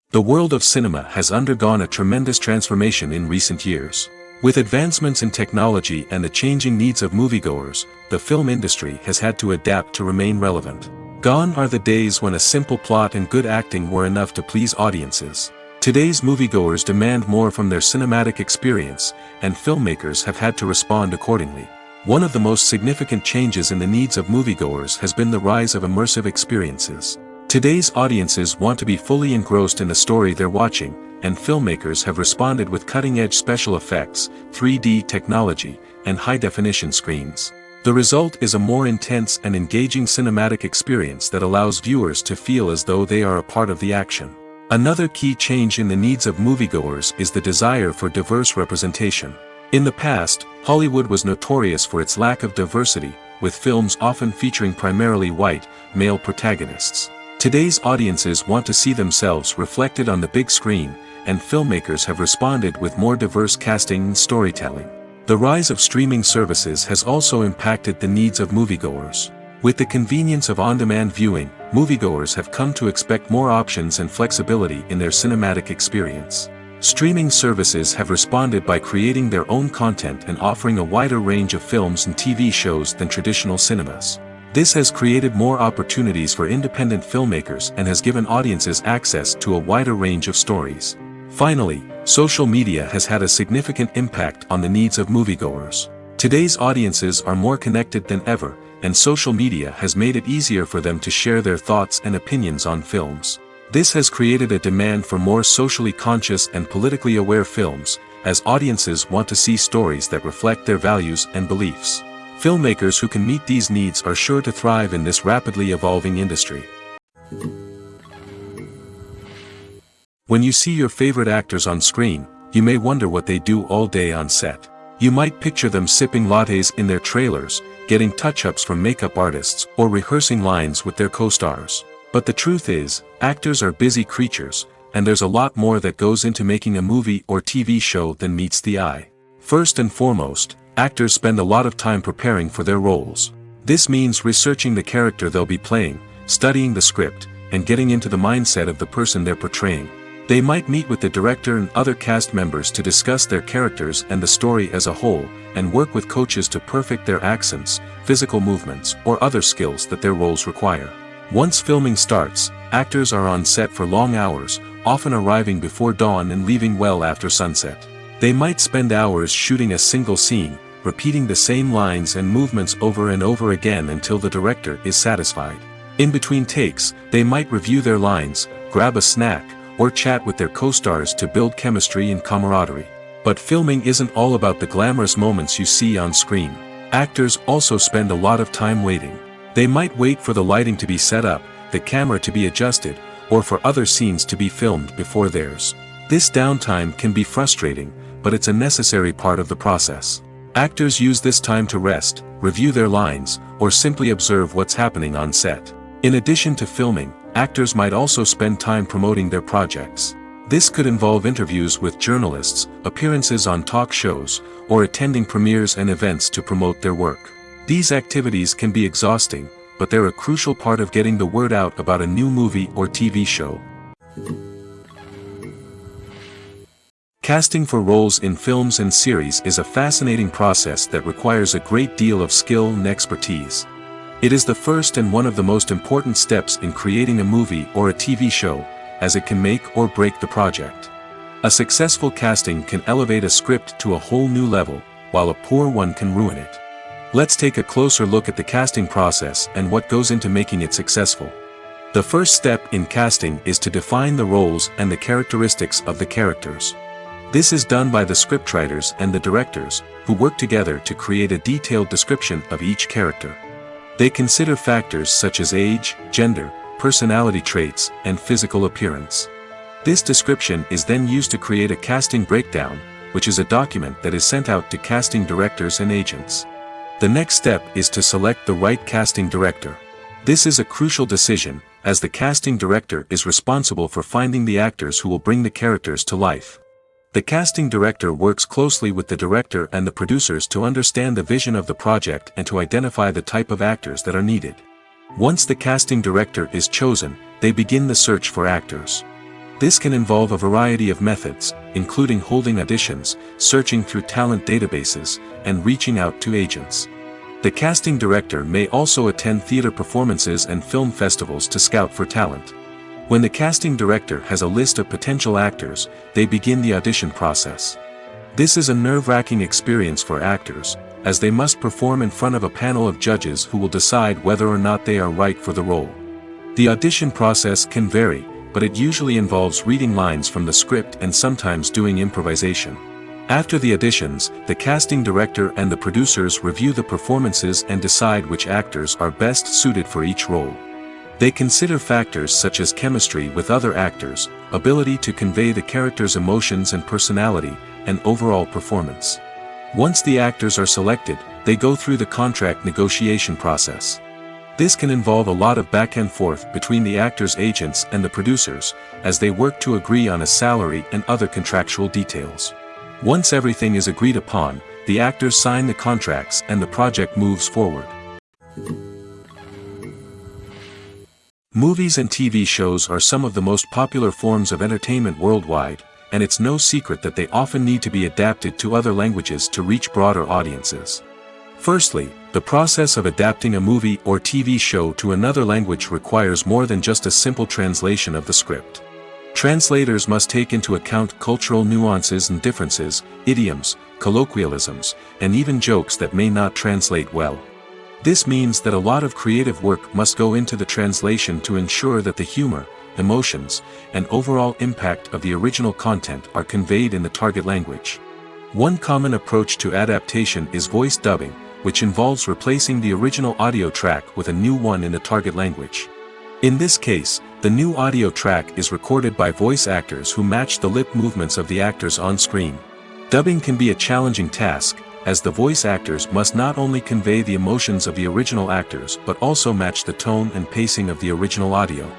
The world of cinema has undergone a tremendous transformation in recent years. With advancements in technology and the changing needs of moviegoers, the film industry has had to adapt to remain relevant. Gone are the days when a simple plot and good acting were enough to please audiences. Today's moviegoers demand more from their cinematic experience, and filmmakers have had to respond accordingly. One of the most significant changes in the needs of moviegoers has been the rise of immersive experiences. Today's audiences want to be fully engrossed in the story they're watching, and filmmakers have responded with cutting-edge special effects, 3D technology, and high-definition screens. The result is a more intense and engaging cinematic experience that allows viewers to feel as though they are a part of the action. Another key change in the needs of moviegoers is the desire for diverse representation. In the past, Hollywood was notorious for its lack of diversity, with films often featuring primarily white, male protagonists. Today's audiences want to see themselves reflected on the big screen, and filmmakers have responded with more diverse casting and storytelling. The rise of streaming services has also impacted the needs of moviegoers. With the convenience of on-demand viewing, moviegoers have come to expect more options and flexibility in their cinematic experience. Streaming services have responded by creating their own content and offering a wider range of films and TV shows than traditional cinemas. This has created more opportunities for independent filmmakers and has given audiences access to a wider range of stories. Finally, social media has had a significant impact on the needs of moviegoers. Today's audiences are more connected than ever, and social media has made it easier for them to share their thoughts and opinions on films. This has created a demand for more socially conscious and politically aware films, as audiences want to see stories that reflect their values and beliefs. Filmmakers who can meet these needs are sure to thrive in this rapidly evolving industry. When you see your favorite actors on screen, you may wonder what they do all day on set. You might picture them sipping lattes in their trailers, getting touch-ups from makeup artists, or rehearsing lines with their co-stars. But the truth is, actors are busy creatures, and there's a lot more that goes into making a movie or TV show than meets the eye. First and foremost, actors spend a lot of time preparing for their roles. This means researching the character they'll be playing, studying the script, and getting into the mindset of the person they're portraying. They might meet with the director and other cast members to discuss their characters and the story as a whole, and work with coaches to perfect their accents, physical movements, or other skills that their roles require. Once filming starts, actors are on set for long hours, often arriving before dawn and leaving well after sunset. They might spend hours shooting a single scene, repeating the same lines and movements over and over again until the director is satisfied. In between takes, they might review their lines, grab a snack, or chat with their co-stars to build chemistry and camaraderie. But filming isn't all about the glamorous moments you see on screen. Actors also spend a lot of time waiting. They might wait for the lighting to be set up, the camera to be adjusted, or for other scenes to be filmed before theirs. This downtime can be frustrating, but it's a necessary part of the process. Actors use this time to rest, review their lines, or simply observe what's happening on set. In addition to filming, actors might also spend time promoting their projects. This could involve interviews with journalists, appearances on talk shows, or attending premieres and events to promote their work. These activities can be exhausting, but they're a crucial part of getting the word out about a new movie or TV show. Casting for roles in films and series is a fascinating process that requires a great deal of skill and expertise. It is the first and one of the most important steps in creating a movie or a TV show, as it can make or break the project. A successful casting can elevate a script to a whole new level, while a poor one can ruin it. Let's take a closer look at the casting process and what goes into making it successful. The first step in casting is to define the roles and the characteristics of the characters. This is done by the scriptwriters and the directors, who work together to create a detailed description of each character. They consider factors such as age, gender, personality traits, and physical appearance. This description is then used to create a casting breakdown, which is a document that is sent out to casting directors and agents. The next step is to select the right casting director. This is a crucial decision, as the casting director is responsible for finding the actors who will bring the characters to life. The casting director works closely with the director and the producers to understand the vision of the project and to identify the type of actors that are needed. Once the casting director is chosen, they begin the search for actors. This can involve a variety of methods, including holding auditions, searching through talent databases, and reaching out to agents. The casting director may also attend theater performances and film festivals to scout for talent. When the casting director has a list of potential actors, they begin the audition process. This is a nerve-wracking experience for actors, as they must perform in front of a panel of judges who will decide whether or not they are right for the role. The audition process can vary, but it usually involves reading lines from the script and sometimes doing improvisation. After the auditions, the casting director and the producers review the performances and decide which actors are best suited for each role. They consider factors such as chemistry with other actors, ability to convey the character's emotions and personality, and overall performance. Once the actors are selected, they go through the contract negotiation process. This can involve a lot of back and forth between the actors' agents and the producers, as they work to agree on a salary and other contractual details. Once everything is agreed upon, the actors sign the contracts and the project moves forward. Movies and TV shows are some of the most popular forms of entertainment worldwide, and it's no secret that they often need to be adapted to other languages to reach broader audiences. Firstly, the process of adapting a movie or TV show to another language requires more than just a simple translation of the script. Translators must take into account cultural nuances and differences, idioms, colloquialisms, and even jokes that may not translate well. This means that a lot of creative work must go into the translation to ensure that the humor, emotions, and overall impact of the original content are conveyed in the target language. One common approach to adaptation is voice dubbing, which involves replacing the original audio track with a new one in the target language. In this case, the new audio track is recorded by voice actors who match the lip movements of the actors on screen. Dubbing can be a challenging task, as the voice actors must not only convey the emotions of the original actors but also match the tone and pacing of the original audio.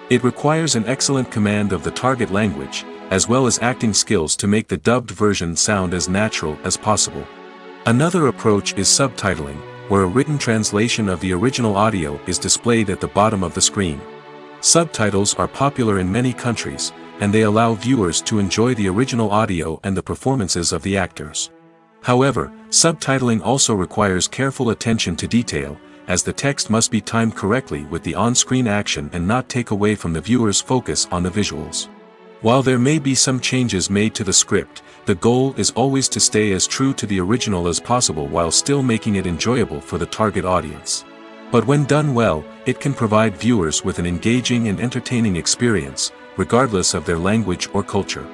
It requires an excellent command of the target language, as well as acting skills to make the dubbed version sound as natural as possible. Another approach is subtitling, where a written translation of the original audio is displayed at the bottom of the screen. Subtitles are popular in many countries, and they allow viewers to enjoy the original audio and the performances of the actors. However, subtitling also requires careful attention to detail, as the text must be timed correctly with the on-screen action and not take away from the viewer's focus on the visuals. While there may be some changes made to the script, the goal is always to stay as true to the original as possible while still making it enjoyable for the target audience. But when done well, it can provide viewers with an engaging and entertaining experience, regardless of their language or culture.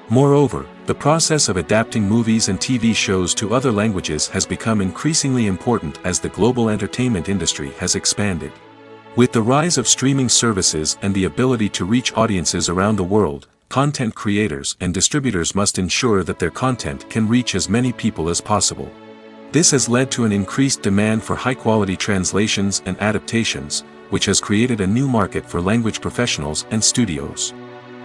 Moreover, the process of adapting movies and TV shows to other languages has become increasingly important as the global entertainment industry has expanded. With the rise of streaming services and the ability to reach audiences around the world, content creators and distributors must ensure that their content can reach as many people as possible. This has led to an increased demand for high-quality translations and adaptations, which has created a new market for language professionals and studios.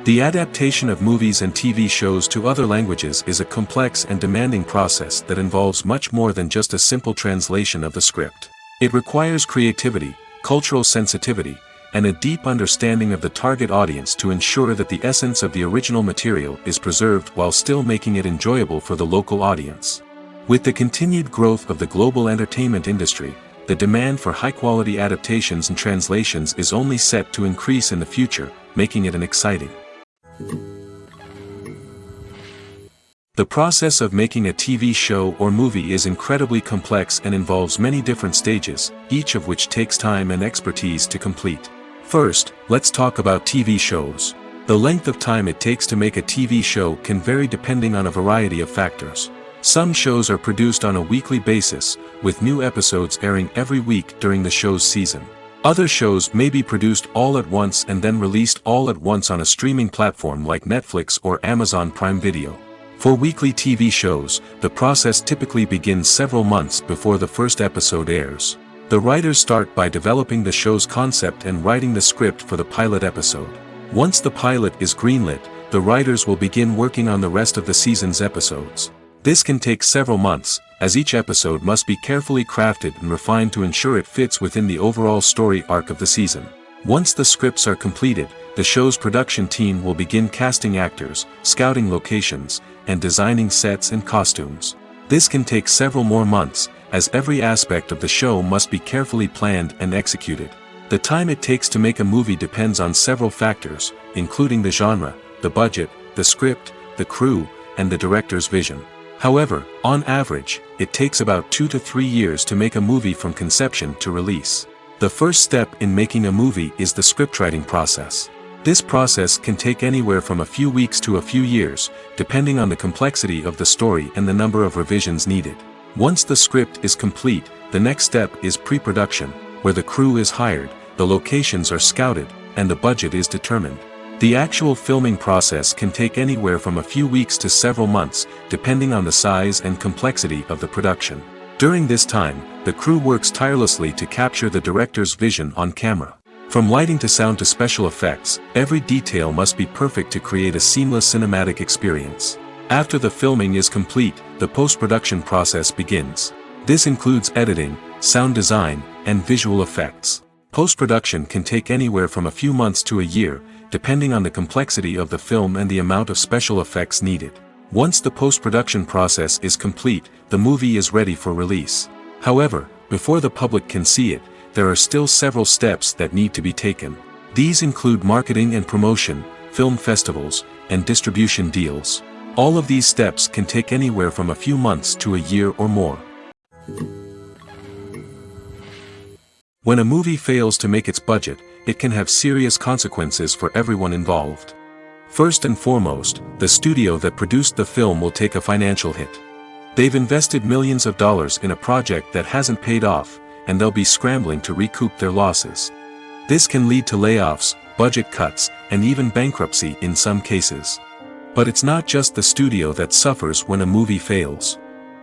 The adaptation of movies and TV shows to other languages is a complex and demanding process that involves much more than just a simple translation of the script. It requires creativity, cultural sensitivity, and a deep understanding of the target audience to ensure that the essence of the original material is preserved while still making it enjoyable for the local audience. With the continued growth of the global entertainment industry, the demand for high-quality adaptations and translations is only set to increase in the future, making it an exciting. The process of making a TV show or movie is incredibly complex and involves many different stages, each of which takes time and expertise to complete. First, let's talk about TV shows. The length of time it takes to make a TV show can vary depending on a variety of factors. Some shows are produced on a weekly basis, with new episodes airing every week during the show's season. Other shows may be produced all at once and then released all at once on a streaming platform like Netflix or Amazon Prime Video. For weekly TV shows, the process typically begins several months before the first episode airs. The writers start by developing the show's concept and writing the script for the pilot episode. Once the pilot is greenlit, the writers will begin working on the rest of the season's episodes. This can take several months, as each episode must be carefully crafted and refined to ensure it fits within the overall story arc of the season. Once the scripts are completed, the show's production team will begin casting actors, scouting locations, and designing sets and costumes. This can take several more months, as every aspect of the show must be carefully planned and executed. The time it takes to make a movie depends on several factors, including the genre, the budget, the script, the crew, and the director's vision. However, on average, it takes about 2 to 3 years to make a movie from conception to release. The first step in making a movie is the scriptwriting process. This process can take anywhere from a few weeks to a few years, depending on the complexity of the story and the number of revisions needed. Once the script is complete, the next step is pre-production, where the crew is hired, the locations are scouted, and the budget is determined. The actual filming process can take anywhere from a few weeks to several months, depending on the size and complexity of the production. During this time, the crew works tirelessly to capture the director's vision on camera. From lighting to sound to special effects, every detail must be perfect to create a seamless cinematic experience. After the filming is complete, the post-production process begins. This includes editing, sound design, and visual effects. Post-production can take anywhere from a few months to a year, depending on the complexity of the film and the amount of special effects needed. Once the post-production process is complete, the movie is ready for release. However, before the public can see it, there are still several steps that need to be taken. These include marketing and promotion, film festivals, and distribution deals. All of these steps can take anywhere from a few months to a year or more. When a movie fails to make its budget, it can have serious consequences for everyone involved. First and foremost, the studio that produced the film will take a financial hit. They've invested millions of dollars in a project that hasn't paid off, and they'll be scrambling to recoup their losses. This can lead to layoffs, budget cuts, and even bankruptcy in some cases. But it's not just the studio that suffers when a movie fails.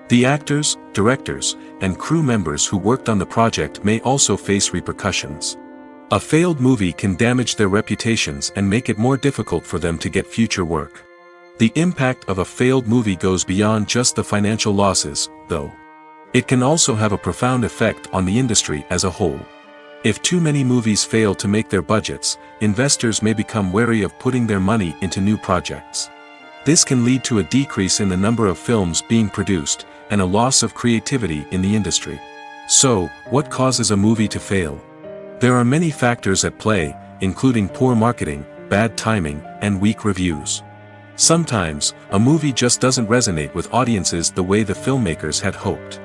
The actors, directors, and crew members who worked on the project may also face repercussions. A failed movie can damage their reputations and make it more difficult for them to get future work. The impact of a failed movie goes beyond just the financial losses, though. It can also have a profound effect on the industry as a whole. If too many movies fail to make their budgets, investors may become wary of putting their money into new projects. This can lead to a decrease in the number of films being produced, and a loss of creativity in the industry. So, what causes a movie to fail? There are many factors at play, including poor marketing, bad timing, and weak reviews. Sometimes, a movie just doesn't resonate with audiences the way the filmmakers had hoped.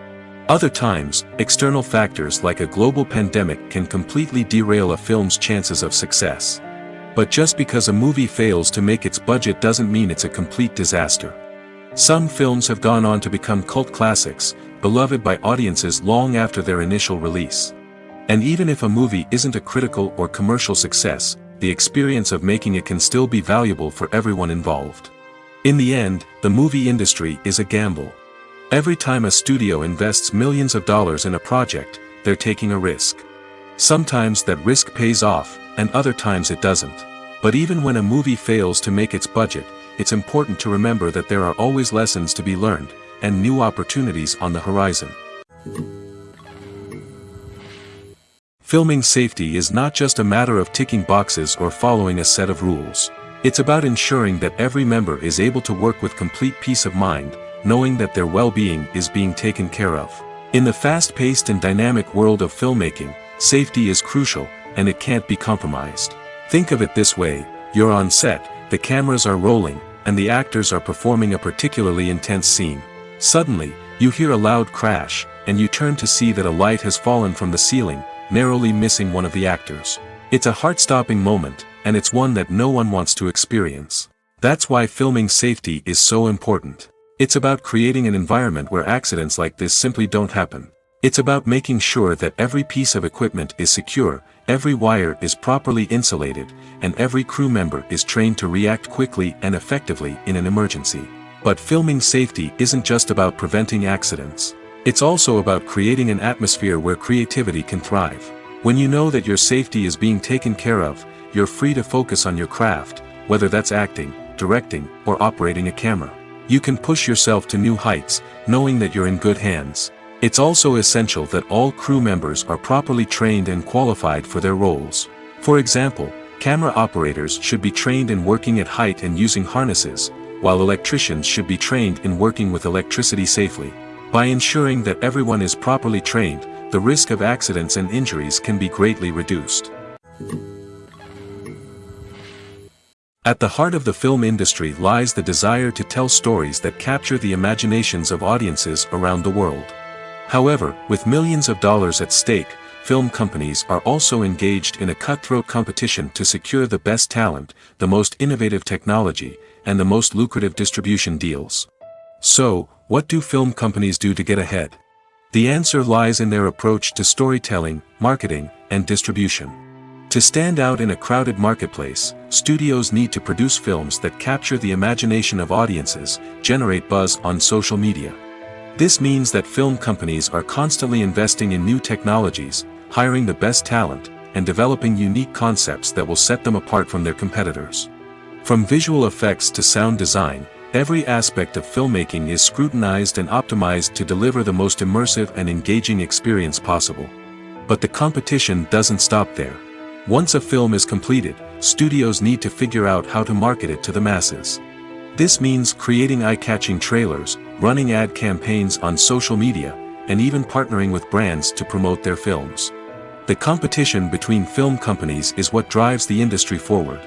Other times, external factors like a global pandemic can completely derail a film's chances of success. But just because a movie fails to make its budget doesn't mean it's a complete disaster. Some films have gone on to become cult classics, beloved by audiences long after their initial release. And even if a movie isn't a critical or commercial success, the experience of making it can still be valuable for everyone involved. In the end, the movie industry is a gamble. Every time a studio invests millions of dollars in a project, they're taking a risk. Sometimes that risk pays off, and other times it doesn't. But even when a movie fails to make its budget, it's important to remember that there are always lessons to be learned, and new opportunities on the horizon. Filming safety is not just a matter of ticking boxes or following a set of rules. It's about ensuring that every member is able to work with complete peace of mind, knowing that their well-being is being taken care of. In the fast-paced and dynamic world of filmmaking, safety is crucial, and it can't be compromised. Think of it this way: you're on set, the cameras are rolling, and the actors are performing a particularly intense scene. Suddenly, you hear a loud crash, and you turn to see that a light has fallen from the ceiling, narrowly missing one of the actors. It's a heart-stopping moment, and it's one that no one wants to experience. That's why filming safety is so important. It's about creating an environment where accidents like this simply don't happen. It's about making sure that every piece of equipment is secure, every wire is properly insulated, and every crew member is trained to react quickly and effectively in an emergency. But filming safety isn't just about preventing accidents. It's also about creating an atmosphere where creativity can thrive. When you know that your safety is being taken care of, you're free to focus on your craft, whether that's acting, directing, or operating a camera. You can push yourself to new heights, knowing that you're in good hands. It's also essential that all crew members are properly trained and qualified for their roles. For example, camera operators should be trained in working at height and using harnesses, while electricians should be trained in working with electricity safely. By ensuring that everyone is properly trained, the risk of accidents and injuries can be greatly reduced. At the heart of the film industry lies the desire to tell stories that capture the imaginations of audiences around the world. However, with millions of dollars at stake, film companies are also engaged in a cutthroat competition to secure the best talent, the most innovative technology, and the most lucrative distribution deals. So, what do film companies do to get ahead? The answer lies in their approach to storytelling, marketing, and distribution. To stand out in a crowded marketplace, studios need to produce films that capture the imagination of audiences, generate buzz on social media. This means that film companies are constantly investing in new technologies, hiring the best talent, and developing unique concepts that will set them apart from their competitors. From visual effects to sound design, every aspect of filmmaking is scrutinized and optimized to deliver the most immersive and engaging experience possible. But the competition doesn't stop there. Once a film is completed, studios need to figure out how to market it to the masses. This means creating eye-catching trailers, running ad campaigns on social media, and even partnering with brands to promote their films. The competition between film companies is what drives the industry forward.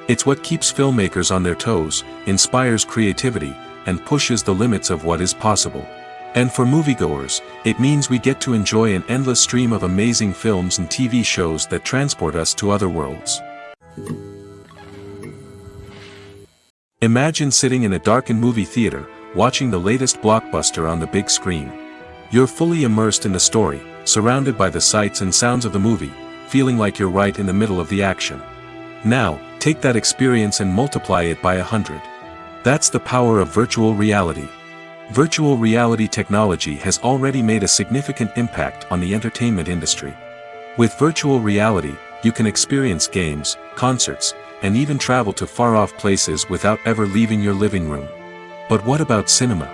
It's what keeps filmmakers on their toes, inspires creativity, and pushes the limits of what is possible. And for moviegoers, it means we get to enjoy an endless stream of amazing films and TV shows that transport us to other worlds. Imagine sitting in a darkened movie theater, watching the latest blockbuster on the big screen. You're fully immersed in the story, surrounded by the sights and sounds of the movie, feeling like you're right in the middle of the action. Now, take that experience and multiply it by 100. That's the power of virtual reality. Virtual reality technology has already made a significant impact on the entertainment industry. With virtual reality, you can experience games, concerts, and even travel to far-off places without ever leaving your living room. But what about cinema?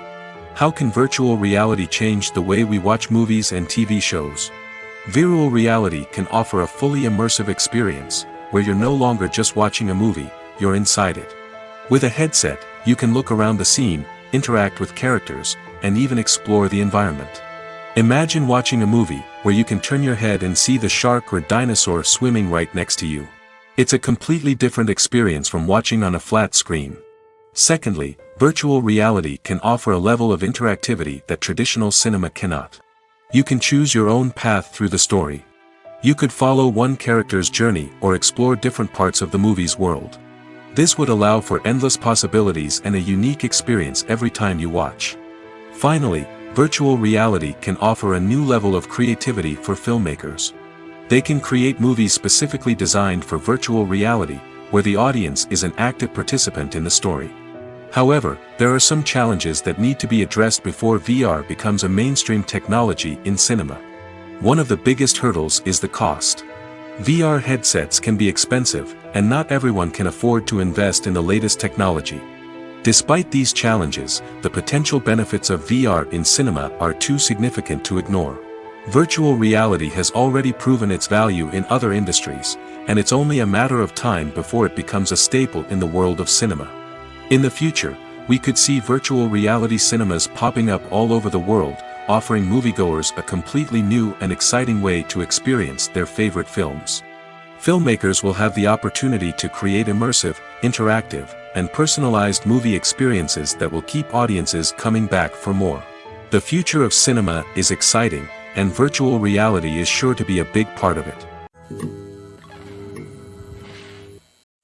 How can virtual reality change the way we watch movies and TV shows? Virtual reality can offer a fully immersive experience, where you're no longer just watching a movie, you're inside it. With a headset, you can look around the scene, interact with characters, and even explore the environment. Imagine watching a movie, where you can turn your head and see the shark or dinosaur swimming right next to you. It's a completely different experience from watching on a flat screen. Secondly, virtual reality can offer a level of interactivity that traditional cinema cannot. You can choose your own path through the story. You could follow one character's journey or explore different parts of the movie's world. This would allow for endless possibilities and a unique experience every time you watch. Finally, virtual reality can offer a new level of creativity for filmmakers. They can create movies specifically designed for virtual reality, where the audience is an active participant in the story. However, there are some challenges that need to be addressed before VR becomes a mainstream technology in cinema. One of the biggest hurdles is the cost. VR headsets can be expensive, and not everyone can afford to invest in the latest technology. Despite these challenges, the potential benefits of VR in cinema are too significant to ignore. Virtual reality has already proven its value in other industries, and it's only a matter of time before it becomes a staple in the world of cinema. In the future, we could see virtual reality cinemas popping up all over the world, offering moviegoers a completely new and exciting way to experience their favorite films. Filmmakers will have the opportunity to create immersive, interactive, and personalized movie experiences that will keep audiences coming back for more. The future of cinema is exciting, and virtual reality is sure to be a big part of it.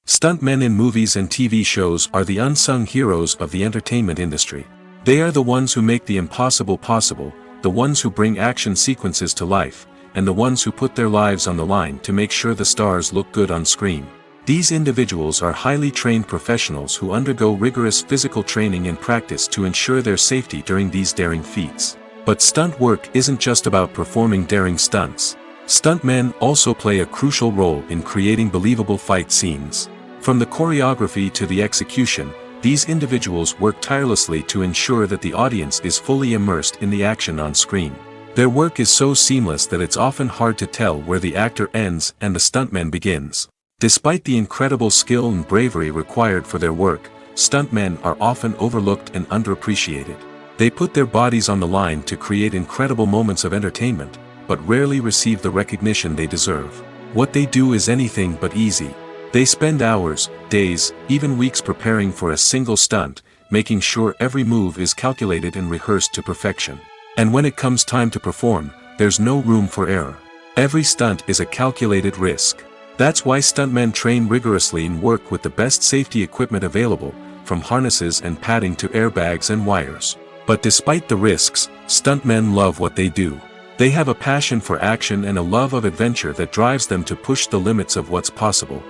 Stuntmen in movies and TV shows are the unsung heroes of the entertainment industry. They are the ones who make the impossible possible, the ones who bring action sequences to life, and the ones who put their lives on the line to make sure the stars look good on screen. These individuals are highly trained professionals who undergo rigorous physical training and practice to ensure their safety during these daring feats. But stunt work isn't just about performing daring stunts. Stuntmen also play a crucial role in creating believable fight scenes. From the choreography to the execution, these individuals work tirelessly to ensure that the audience is fully immersed in the action on screen. Their work is so seamless that it's often hard to tell where the actor ends and the stuntman begins. Despite the incredible skill and bravery required for their work, stuntmen are often overlooked and underappreciated. They put their bodies on the line to create incredible moments of entertainment, but rarely receive the recognition they deserve. What they do is anything but easy. They spend hours, days, even weeks preparing for a single stunt, making sure every move is calculated and rehearsed to perfection. And when it comes time to perform, there's no room for error. Every stunt is a calculated risk. That's why stuntmen train rigorously and work with the best safety equipment available, from harnesses and padding to airbags and wires. But despite the risks, stuntmen love what they do. They have a passion for action and a love of adventure that drives them to push the limits of what's possible.